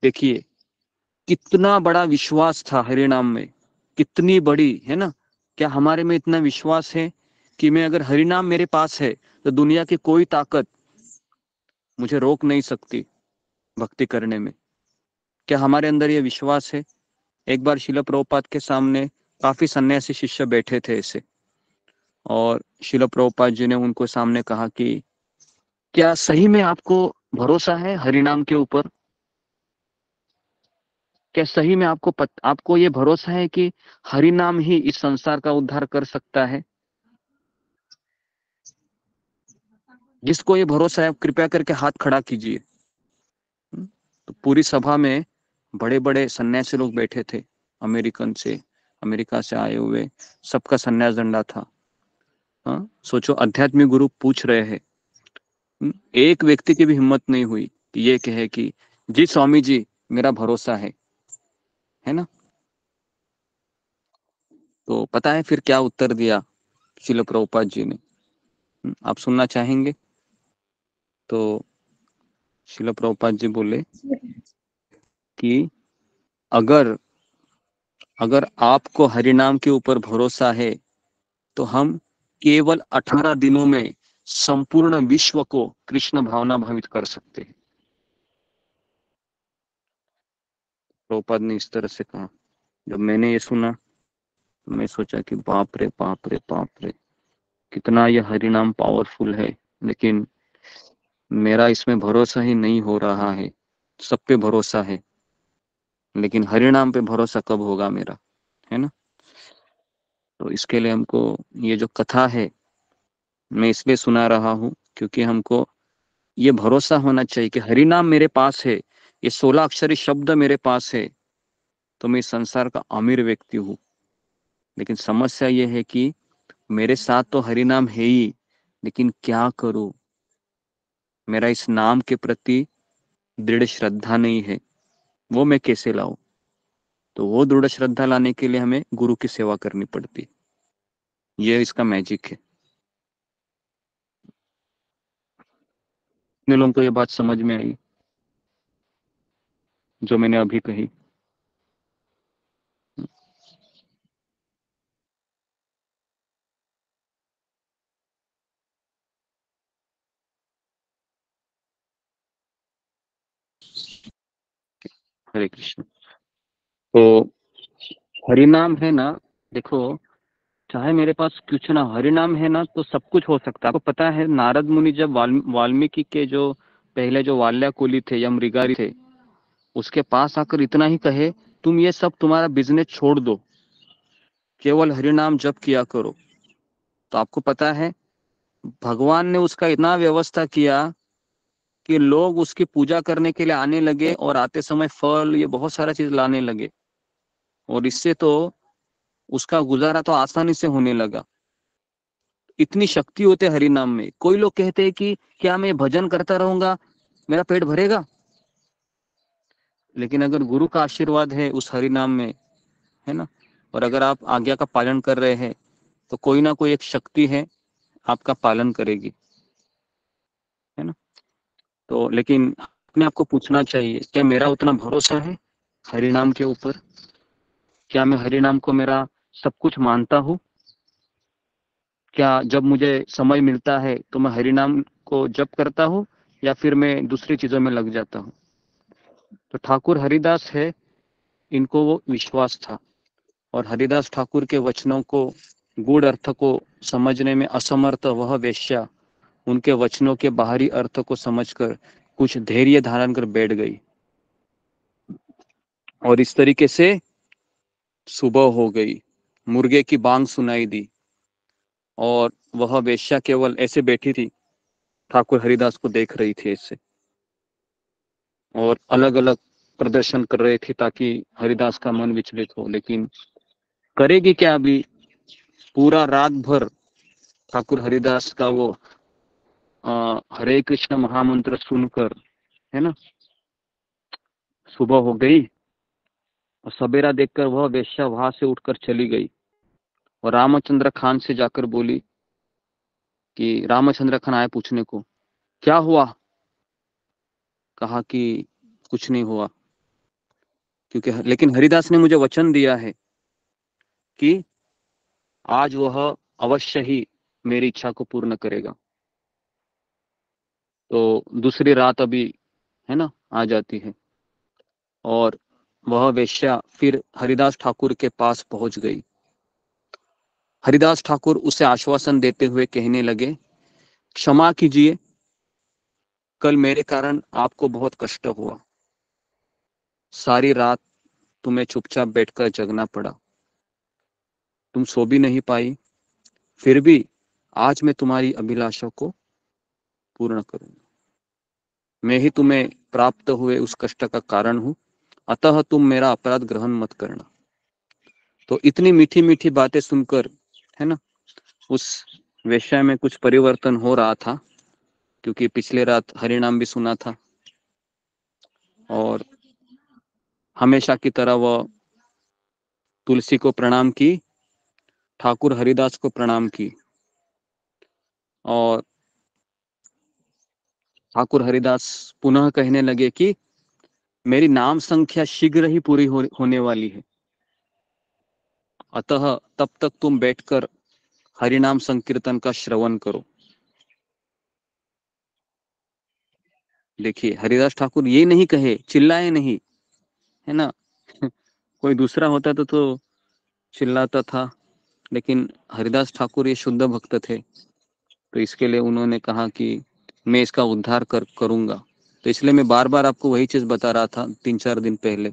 देखिए कितना बड़ा विश्वास था हरिनाम में, कितनी बड़ी, है ना। क्या हमारे में इतना विश्वास है कि मैं अगर हरिनाम मेरे पास है तो दुनिया की कोई ताकत मुझे रोक नहीं सकती भक्ति करने में? क्या हमारे अंदर ये विश्वास है? एक बार शिला प्रभुपाद के सामने काफी सन्यासी शिष्य बैठे थे ऐसे, और शिला प्रभुपाद जी ने उनको सामने कहा कि क्या सही में आपको भरोसा है हरिनाम के ऊपर? क्या सही में आपको ये भरोसा है कि हरिनाम ही इस संसार का उद्धार कर सकता है? जिसको ये भरोसा है कृपया करके हाथ खड़ा कीजिए। तो पूरी सभा में बड़े बड़े सन्यासी लोग बैठे थे, अमेरिका से आए हुए, सबका सन्यास दंडा था। सोचो आध्यात्मिक गुरु पूछ रहे हैं। एक व्यक्ति की भी हिम्मत नहीं हुई कि ये कहे कि जी स्वामी जी मेरा भरोसा है ना। तो पता है फिर क्या उत्तर दिया शिला प्रभुपाद जी ने? आप सुनना चाहेंगे? तो शिला प्रभुपाद जी बोले कि अगर आपको हरिनाम के ऊपर भरोसा है तो हम केवल 18 दिनों में संपूर्ण विश्व को कृष्ण भावना भावित कर सकते हैं। प्रभुपाद ने इस तरह से कहा। जब मैंने ये सुना तो मैं सोचा कि बाप रे बाप रे बाप रे, कितना यह हरिनाम पावरफुल है। लेकिन मेरा इसमें भरोसा ही नहीं हो रहा है। सब पे भरोसा है लेकिन हरिनाम पे भरोसा कब होगा मेरा, है ना। तो इसके लिए हमको ये जो कथा है मैं इसलिए सुना रहा हूँ क्योंकि हमको ये भरोसा होना चाहिए कि हरिनाम मेरे पास है, ये 16 अक्षरी शब्द मेरे पास है, तो मैं इस संसार का अमीर व्यक्ति हूँ। लेकिन समस्या ये है कि मेरे साथ तो हरिनाम है ही, लेकिन क्या करूं, मेरा इस नाम के प्रति दृढ़ श्रद्धा नहीं है, वो मैं कैसे लाऊं? तो वो दृढ़ श्रद्धा लाने के लिए हमें गुरु की सेवा करनी पड़ती। ये इसका मैजिक है। कितने लोगों को ये बात समझ में आई जो मैंने अभी कही? हरे कृष्ण। तो हरिनाम है ना, देखो चाहे मेरे पास कुछ ना, हरिनाम है ना तो सब कुछ हो सकता है। आपको पता है नारद मुनि जब वाल्मीकि के जो पहले जो वाल्याकुली थे या मृगारी थे, उसके पास आकर इतना ही कहे तुम ये सब तुम्हारा बिजनेस छोड़ दो, केवल हरिनाम जप किया करो। तो आपको पता है भगवान ने उसका इतना व्यवस्था किया कि लोग उसकी पूजा करने के लिए आने लगे और आते समय फल ये बहुत सारा चीज लाने लगे, और इससे तो उसका गुजारा तो आसानी से होने लगा। इतनी शक्ति होते हरि नाम में। कोई लोग कहते हैं कि क्या मैं भजन करता रहूंगा मेरा पेट भरेगा? लेकिन अगर गुरु का आशीर्वाद है उस हरि नाम में, है ना, और अगर आप आज्ञा का पालन कर रहे हैं तो कोई ना कोई एक शक्ति है आपका पालन करेगी, है ना। तो लेकिन अपने आप को पूछना चाहिए, क्या मेरा उतना भरोसा है हरि नाम के ऊपर? क्या मैं हरि नाम को मेरा सब कुछ मानता हूँ? क्या जब मुझे समय मिलता है तो मैं हरि नाम को जप करता हूँ या फिर मैं दूसरी चीजों में लग जाता हूँ? तो ठाकुर हरिदास है, इनको वो विश्वास था, और हरिदास ठाकुर के वचनों को, गूढ़ अर्थ को समझने में असमर्थ वह वेश्या उनके वचनों के बाहरी अर्थ को समझकर कुछ धैर्य धारण कर बैठ गई, और इस तरीके से सुबह हो गई, मुर्गे की बांग सुनाई दी, और वह वेश्या केवल ऐसे बैठी थी, ठाकुर हरिदास को देख रही थी ऐसे, और अलग अलग प्रदर्शन कर रहे थे ताकि हरिदास का मन विचलित हो। लेकिन करेगी क्या? अभी पूरा रात भर ठाकुर हरिदास का वो हरे कृष्ण महामंत्र सुनकर, है ना, सुबह हो गई, और सवेरा देखकर वह वेश्या वहां से उठकर चली गई, और रामचंद्र खान से जाकर बोली कि रामचंद्र खान आए पूछने को, क्या हुआ? कहा कि कुछ नहीं हुआ, क्योंकि लेकिन हरिदास ने मुझे वचन दिया है कि आज वह अवश्य ही मेरी इच्छा को पूर्ण करेगा। तो दूसरी रात अभी, है ना, आ जाती है, और वह वेश्या फिर हरिदास ठाकुर के पास पहुंच गई। हरिदास ठाकुर उसे आश्वासन देते हुए कहने लगे, क्षमा कीजिए, कल मेरे कारण आपको बहुत कष्ट हुआ, सारी रात तुम्हें चुपचाप बैठकर जगना पड़ा, तुम सो भी नहीं पाई, फिर भी आज मैं तुम्हारी अभिलाषा को पूर्ण करूंगा। मैं ही तुम्हें प्राप्त हुए उस कष्ट का कारण हूं, अतः तुम मेरा अपराध ग्रहण मत करना। तो इतनी मीठी मीठी बातें सुनकर, है ना, उस वेश्या में कुछ परिवर्तन हो रहा था, क्योंकि पिछले रात हरिनाम भी सुना था, और हमेशा की तरह वह तुलसी को प्रणाम की, ठाकुर हरिदास को प्रणाम की, और ठाकुर हरिदास पुनः कहने लगे कि मेरी नाम संख्या शीघ्र ही पूरी होने वाली है, अतः तब तक तुम बैठकर हरिनाम संकीर्तन का श्रवण करो। देखिए, हरिदास ठाकुर ये नहीं कहे, चिल्लाए नहीं, है ना। कोई दूसरा होता तो चिल्लाता था, लेकिन हरिदास ठाकुर ये शुद्ध भक्त थे, तो इसके लिए उन्होंने कहा कि मैं इसका उद्धार करूंगा। तो इसलिए मैं बार बार आपको वही चीज बता रहा था 3-4 दिन पहले,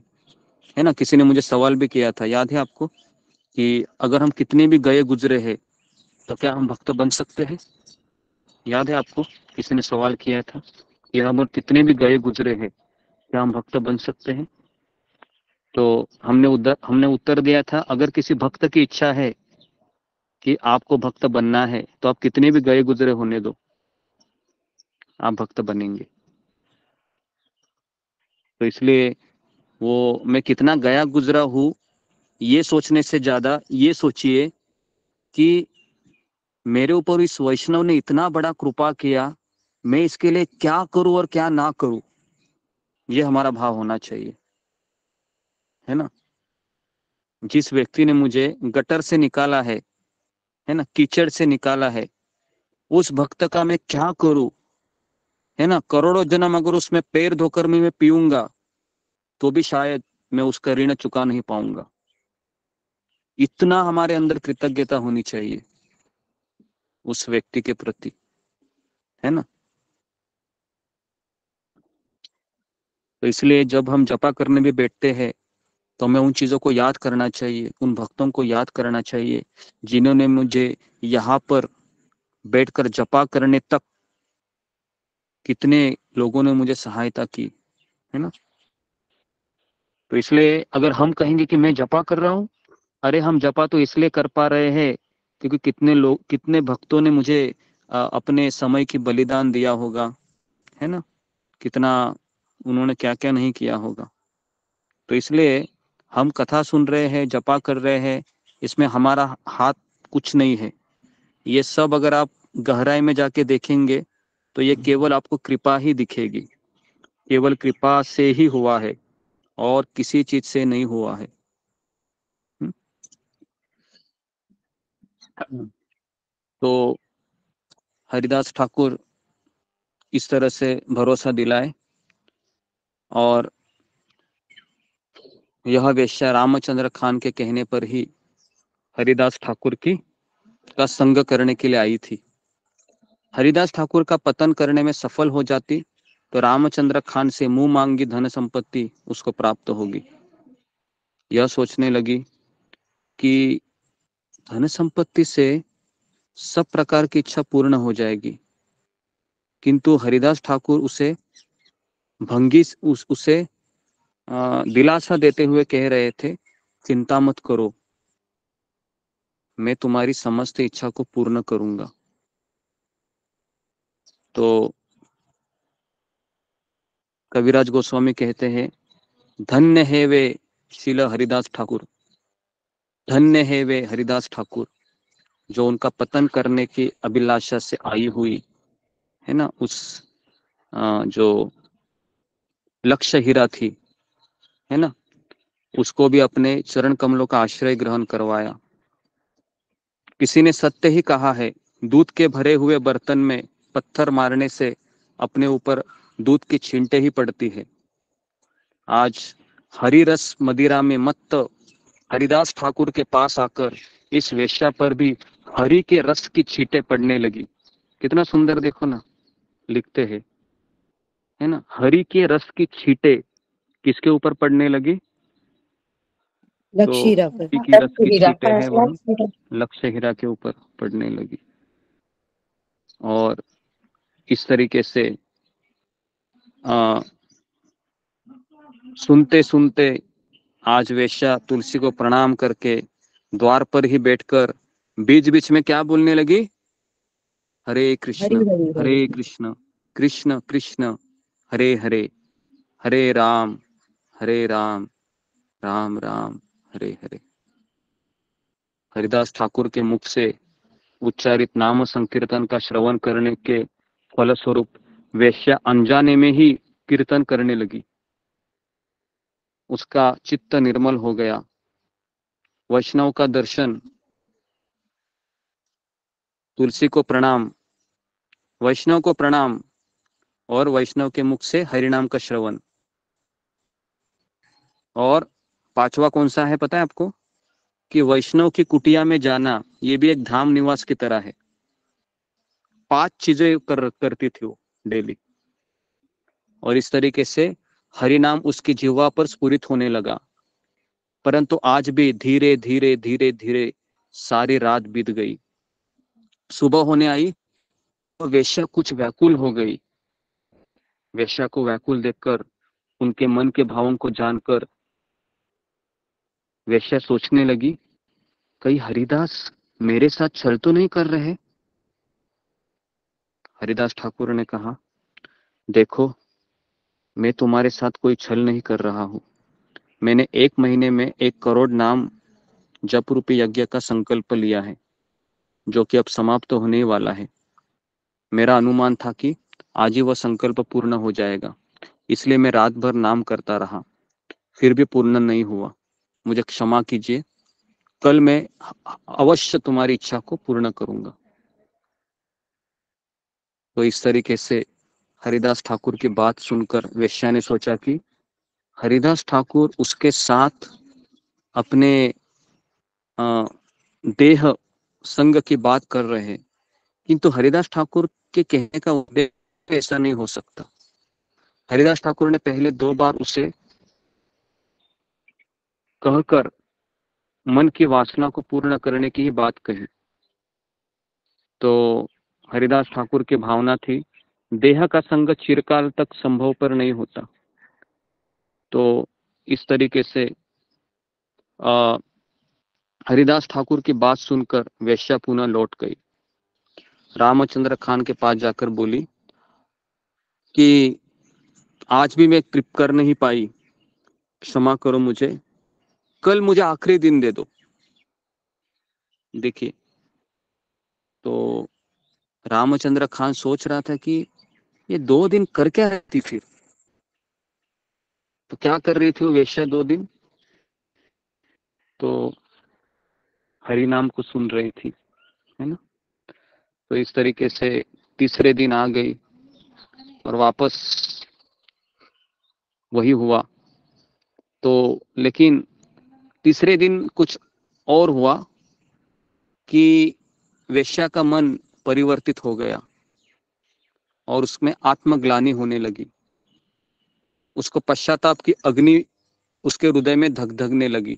है ना। किसी ने मुझे सवाल भी किया था, याद है आपको, कि अगर हम कितने भी गए गुजरे हैं तो क्या हम भक्त बन सकते हैं? याद है आपको, किसी ने सवाल किया था कि हम कितने भी गए गुजरे हैं क्या हम भक्त बन सकते हैं? तो हमने उत्तर दिया था, अगर किसी भक्त की इच्छा है कि आपको भक्त बनना है तो आप कितने भी गए गुजरे होने दो, आप भक्त बनेंगे। तो इसलिए वो मैं कितना गया गुजरा हूँ ये सोचने से ज्यादा ये सोचिए कि मेरे ऊपर इस वैष्णव ने इतना बड़ा कृपा किया, मैं इसके लिए क्या करूं और क्या ना करूं, ये हमारा भाव होना चाहिए, है ना। जिस व्यक्ति ने मुझे गटर से निकाला है ना, कीचड़ से निकाला है, उस भक्त का मैं क्या करूं, है ना। करोड़ों जन्म अगर उसमें पैर धोकर मैं पीऊंगा तो भी शायद मैं उसका ऋण चुका नहीं पाऊंगा। इतना हमारे अंदर कृतज्ञता होनी चाहिए उस व्यक्ति के प्रति, है ना। तो इसलिए जब हम जपा करने भी बैठते हैं तो हमें उन चीजों को याद करना चाहिए, उन भक्तों को याद करना चाहिए जिन्होंने मुझे यहाँ पर बैठकर जपा करने तक, कितने लोगों ने मुझे सहायता की, है ना। तो इसलिए अगर हम कहेंगे कि मैं जपा कर रहा हूँ, अरे हम जपा तो इसलिए कर पा रहे हैं क्योंकि कितने भक्तों ने मुझे अपने समय की बलिदान दिया होगा, है ना, कितना उन्होंने क्या क्या नहीं किया होगा। तो इसलिए हम कथा सुन रहे हैं, जपा कर रहे हैं, इसमें हमारा हाथ कुछ नहीं है। ये सब अगर आप गहराई में जाके देखेंगे तो ये केवल आपको कृपा ही दिखेगी, केवल कृपा से ही हुआ है और किसी चीज से नहीं हुआ है। तो हरिदास ठाकुर इस तरह से भरोसा दिलाए और यह वेश्या रामचंद्र खान के कहने पर ही हरिदास ठाकुर का संग करने के लिए आई थी। हरिदास ठाकुर का पतन करने में सफल हो जाती तो रामचंद्र खान से मुंह मांगी धन संपत्ति उसको प्राप्त होगी। यह सोचने लगी कि धन संपत्ति से सब प्रकार की इच्छा पूर्ण हो जाएगी, किंतु हरिदास ठाकुर उसे उसे दिलासा देते हुए कह रहे थे, चिंता मत करो, मैं तुम्हारी समस्त इच्छा को पूर्ण करूंगा। तो कविराज गोस्वामी कहते हैं, धन्य है वे श्रील हरिदास ठाकुर, धन्य है वे हरिदास ठाकुर जो उनका पतन करने की अभिलाषा से आई हुई है ना, उस जो लक्ष्य हीरा थी है ना, उसको भी अपने चरण कमलों का आश्रय ग्रहण करवाया। किसी ने सत्य ही कहा है, दूध के भरे हुए बर्तन में पत्थर मारने से अपने ऊपर दूध की छींटे ही पड़ती है। आज हरि रस मदिरा में मत्त हरिदास ठाकुर के पास आकर इस वेश्या पर भी हरि के रस की छींटे पड़ने लगी। कितना सुंदर देखो ना, लिखते हैं है ना, हरि के रस की छींटे किसके ऊपर पड़ने लगी? लक्ष्य हीरा पर। की रस की छींटे है वह लक्ष्य हीरा के ऊपर पड़ने लगी। और इस तरीके से सुनते सुनते आज वेश्या तुलसी को प्रणाम करके द्वार पर ही बैठकर बीच बीच में क्या बोलने लगी? हरे कृष्ण हरे कृष्ण कृष्ण कृष्ण हरे हरे, हरे राम राम राम हरे हरे। हरिदास ठाकुर के मुख से उच्चारित नाम संकीर्तन का श्रवण करने के फलस्वरूप वेश्या अनजाने में ही कीर्तन करने लगी। उसका चित्त निर्मल हो गया। वैष्णव का दर्शन, तुलसी को प्रणाम, वैष्णव को प्रणाम और वैष्णव के मुख से हरिनाम का श्रवण। और पांचवा कौन सा है पता है आपको? कि वैष्णव की कुटिया में जाना, ये भी एक धाम निवास की तरह है। 5 चीजें करती थी वो डेली, और इस तरीके से हरिनाम उसकी जिह्वा पर स्फुरित होने लगा। परंतु आज भी धीरे धीरे धीरे धीरे सारी रात बीत गई। सुबह होने आई तो वेश्या कुछ व्याकुल हो गई। वेश्या को व्याकुल देखकर, उनके मन के भावों को जानकर वेश्या सोचने लगी, कहीं हरिदास मेरे साथ छल तो नहीं कर रहे? हरिदास ठाकुर ने कहा, देखो मैं तुम्हारे साथ कोई छल नहीं कर रहा हूं। मैंने 1 महीने में 1 करोड़ नाम जप रूपी यज्ञ का संकल्प लिया है, जो कि अब समाप्त होने वाला है। मेरा अनुमान था कि आज ही वह संकल्प पूर्ण हो जाएगा, इसलिए मैं रात भर नाम करता रहा, फिर भी पूर्ण नहीं हुआ। मुझे क्षमा कीजिए, कल मैं अवश्य तुम्हारी इच्छा को पूर्ण करूंगा। तो इस तरीके से हरिदास ठाकुर की बात सुनकर वेश्या ने सोचा कि हरिदास ठाकुर उसके साथ अपने देह संग की बात कर रहे हैं, किंतु हरिदास ठाकुर के कहने का उद्देश्य ऐसा नहीं हो सकता। हरिदास ठाकुर ने पहले 2 बार उसे कहकर मन की वासना को पूर्ण करने की ही बात कही। तो हरिदास ठाकुर की भावना थी, देह का संग चिरकाल तक संभव पर नहीं होता। तो इस तरीके से हरिदास ठाकुर की बात सुनकर वेश्या पुनः लौट गई। रामचंद्र खान के पास जाकर बोली कि आज भी मैं कृप कर नहीं पाई, क्षमा करो मुझे, कल मुझे आखिरी दिन दे दो। देखिए, तो रामचंद्र खान सोच रहा था कि ये 2 दिन कर क्या रही थी फिर। तो क्या कर रही थी वो वेश्या 2 दिन? तो हरि नाम को सुन रही थी, है ना। तो इस तरीके से तीसरे दिन आ गई और वापस वही हुआ। तो लेकिन तीसरे दिन कुछ और हुआ कि वेश्या का मन परिवर्तित हो गया और उसमें आत्मग्लानि होने लगी। उसको पश्चाताप की अग्नि उसके हृदय में धगधगने लगी।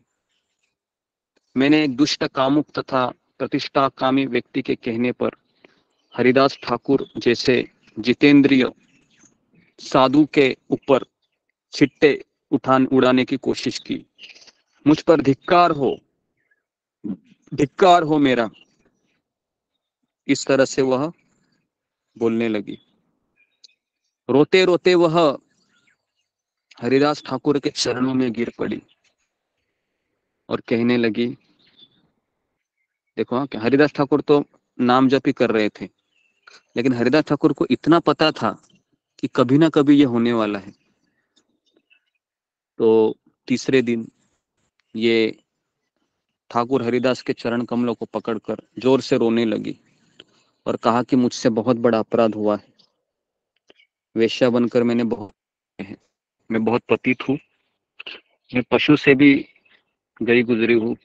मैंने एक दुष्ट कामुक तथा प्रतिष्ठाकामी व्यक्ति के कहने पर हरिदास ठाकुर जैसे जितेंद्रिय साधु के ऊपर छिट्टे उड़ाने की कोशिश की। मुझ पर धिक्कार हो मेरा। इस तरह से वह बोलने लगी। रोते रोते वह हरिदास ठाकुर के चरणों में गिर पड़ी और कहने लगी, देखो हरिदास ठाकुर तो नाम जप ही कर रहे थे, लेकिन हरिदास ठाकुर को इतना पता था कि कभी ना कभी ये होने वाला है। तो तीसरे दिन ये ठाकुर हरिदास के चरण कमलों को पकड़कर जोर से रोने लगी और कहा कि मुझसे बहुत बड़ा अपराध हुआ है। वेश्या बनकर मैं बहुत पतित हूँ, मैं पशु से भी गई गुजरी हूँ।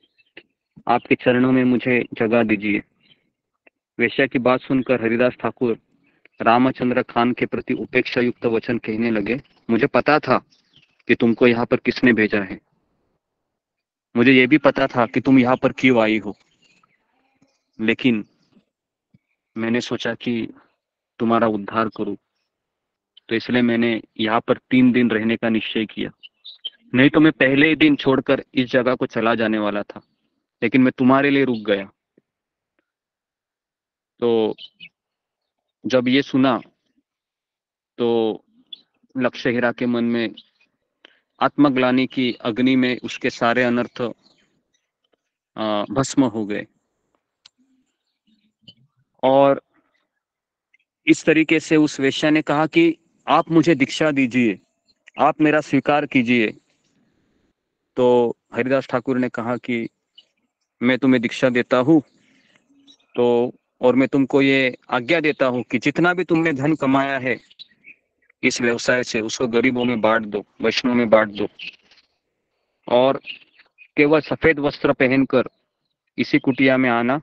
आपके चरणों में मुझे जगह दीजिए। वेश्या की बात सुनकर हरिदास ठाकुर रामचंद्र खान के प्रति उपेक्षा युक्त वचन कहने लगे। मुझे पता था कि तुमको यहाँ पर किसने भेजा है। मुझे ये भी पता था कि तुम यहाँ पर क्यों आई हो, लेकिन मैंने सोचा कि तुम्हारा उद्धार करूं, तो इसलिए मैंने यहाँ पर 3 दिन रहने का निश्चय किया। नहीं तो मैं पहले ही दिन छोड़कर इस जगह को चला जाने वाला था, लेकिन मैं तुम्हारे लिए रुक गया। तो जब ये सुना तो लक्ष्य के मन में आत्मग्लानि की अग्नि में उसके सारे अनर्थ भस्म हो गए। और इस तरीके से उस वेश्या ने कहा कि आप मुझे दीक्षा दीजिए, आप मेरा स्वीकार कीजिए। तो हरिदास ठाकुर ने कहा कि मैं तुम्हें दीक्षा देता हूँ, तो और मैं तुमको ये आज्ञा देता हूँ कि जितना भी तुमने धन कमाया है इस व्यवसाय से, उसको गरीबों में बांट दो, वैष्णव में बांट दो, और केवल सफेद वस्त्र पहनकर इसी कुटिया में आना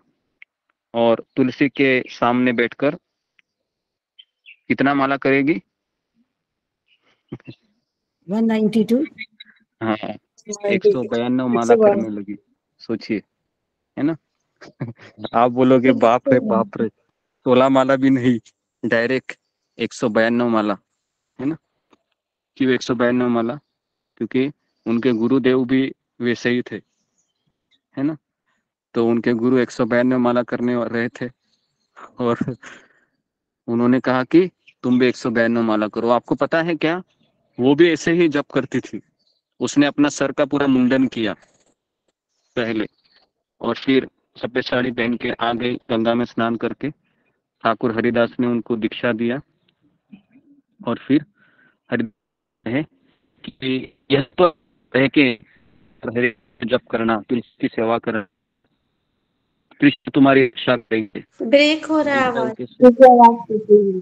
और तुलसी के सामने बैठकर कितना माला करेगी? 192 हाँ, 192 माला करने लगी। सोचिए, है ना। आप बोलोगे बाप रे 16 माला भी नहीं, डायरेक्ट 192 माला, है ना। क्यों 192 माला? क्योंकि उनके गुरुदेव भी वैसे ही थे, है ना। तो उनके गुरु 192 माला करने रहे थे और उन्होंने कहा कि तुम भी 192 माला करो। आपको पता है क्या, वो भी ऐसे ही जप करती थी। उसने अपना सर का पूरा मुंडन किया पहले, और फिर सफेद साड़ी पहन के आ गई गंगा में स्नान करके। ठाकुर हरिदास ने उनको दीक्षा दिया और फिर हरिदास है कि यह तो है कि जप करना, तुलसी की सेवा करना, कृष्ण तुम्हारी रक्षा करेंगे। ब्रेक हो रहा है आवाज।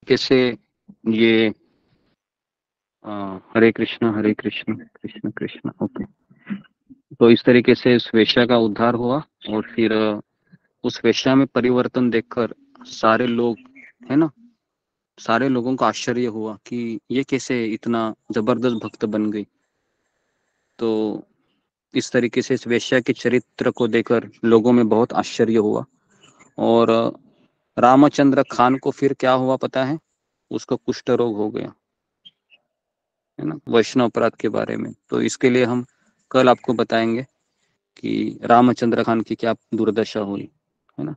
कैसे ये हरे कृष्ण कृष्ण कृष्ण, ओके। तो इस तरीके से उस वेश्या का उद्धार हुआ और फिर उस वेश्या में परिवर्तन देखकर सारे लोग, है ना, सारे लोगों को आश्चर्य हुआ कि ये कैसे इतना जबरदस्त भक्त बन गई। तो इस तरीके से इस वेश्या के चरित्र को देखकर लोगों में बहुत आश्चर्य हुआ। और रामचंद्र खान को फिर क्या हुआ पता है? उसको कुष्ठ रोग हो गया, है ना, वैष्णव अपराध के बारे में। तो इसके लिए हम कल आपको बताएंगे कि रामचंद्र खान की क्या दुर्दशा हुई, है ना।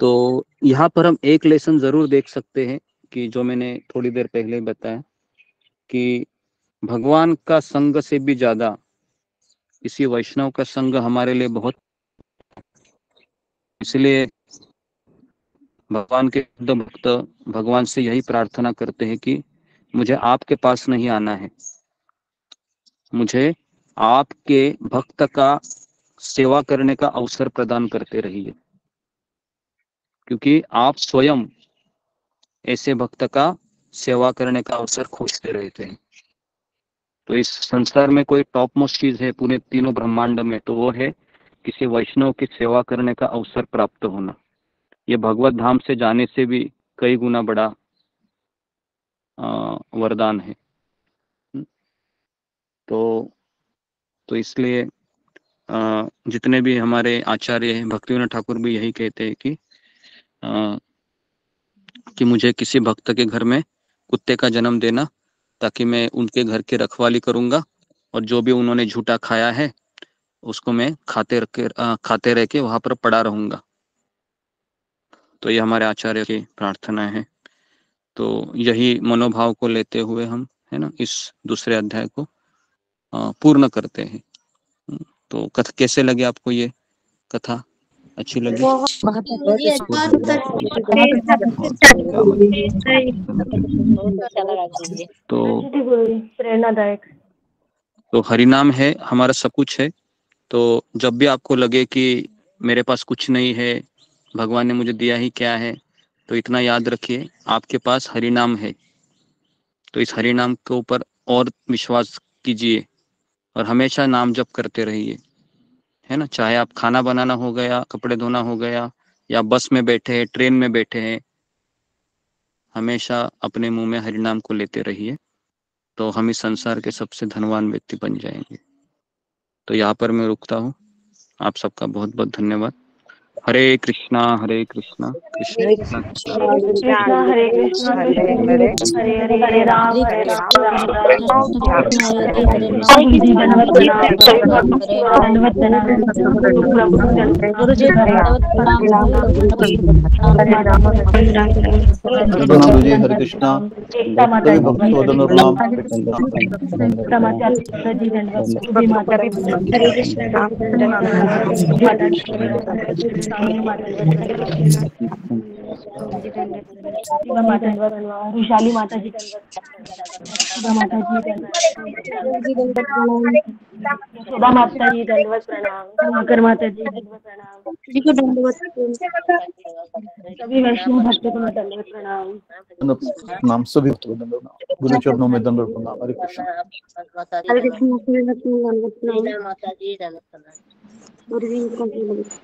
तो यहाँ पर हम एक लेसन जरूर देख सकते हैं कि जो मैंने थोड़ी देर पहले बताया कि भगवान का संग से भी ज्यादा इसी वैष्णव का संग हमारे लिए बहुत, इसलिए भगवान के भक्त भगवान से यही प्रार्थना करते हैं कि मुझे आपके पास नहीं आना है, मुझे आपके भक्त का सेवा करने का अवसर प्रदान करते रहिए, क्योंकि आप स्वयं ऐसे भक्त का सेवा करने का अवसर खोजते रहते हैं। तो इस संसार में कोई टॉप मोस्ट चीज है पूरे तीनों ब्रह्मांड में, तो वो है किसी वैष्णव की सेवा करने का अवसर प्राप्त होना। ये भगवत धाम से जाने से भी कई गुना बड़ा वरदान है। तो इसलिए जितने भी हमारे आचार्य हैं, भक्तिविनोद ठाकुर भी यही कहते हैं कि मुझे किसी भक्त के घर में कुत्ते का जन्म देना, ताकि मैं उनके घर की रखवाली करूंगा और जो भी उन्होंने झूठा खाया है उसको मैं खाते रह के वहां पर पड़ा रहूंगा। तो ये हमारे आचार्य की प्रार्थना है। तो यही मनोभाव को लेते हुए हम, है ना, इस दूसरे अध्याय को पूर्ण करते हैं। तो कैसे लगे आपको ये कथा? अच्छी लगी? तो प्रेरणादायक। तो हरिनाम है हमारा सब कुछ है। तो जब भी आपको लगे कि मेरे पास कुछ नहीं है, भगवान ने मुझे दिया ही क्या है, तो इतना याद रखिए आपके पास हरिनाम है। तो इस हरिनाम के ऊपर और विश्वास कीजिए और हमेशा नाम जप करते रहिए, है ना। चाहे आप खाना बनाना हो गया, कपड़े धोना हो गया, या बस में बैठे हैं, ट्रेन में बैठे हैं, हमेशा अपने मुंह में हरिनाम को लेते रहिए। तो हम इस संसार के सबसे धनवान व्यक्ति बन जाएंगे। तो यहाँ पर मैं रुकता हूँ। आप सबका बहुत बहुत धन्यवाद। हरे कृष्णा कृष्णा कृष्ण कृष्णा हरे कृष्णा हरे हरे हरे राम हरे राम गुरु जी दंडवत प्रणाम। गुरु जी हरे कृष्णा, सभी भक्तों को दंडवत प्रणाम। हरे कृष्णा वैशाली माता जी, माता जी सुधा माता जी दंडवत प्रणाम, मकर माता जी दंडवत प्रणाम, जी को दंडवत सभी वैष्णव भक्तों को दंडवत प्रणाम। नाम सभी भक्तों को दंडवत प्रणाम। गुरु चरणों में दंडवत प्रणाम। हरे कृष्णा। हरे कृष्ण दंडवत प्रणाम माता जी दंडवत प्रणाम। गुरु जी को दंडवत दंडवत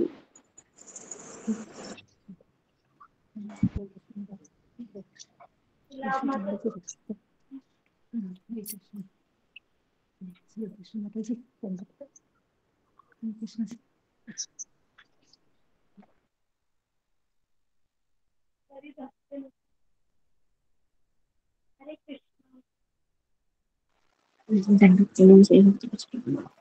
प्रणाम।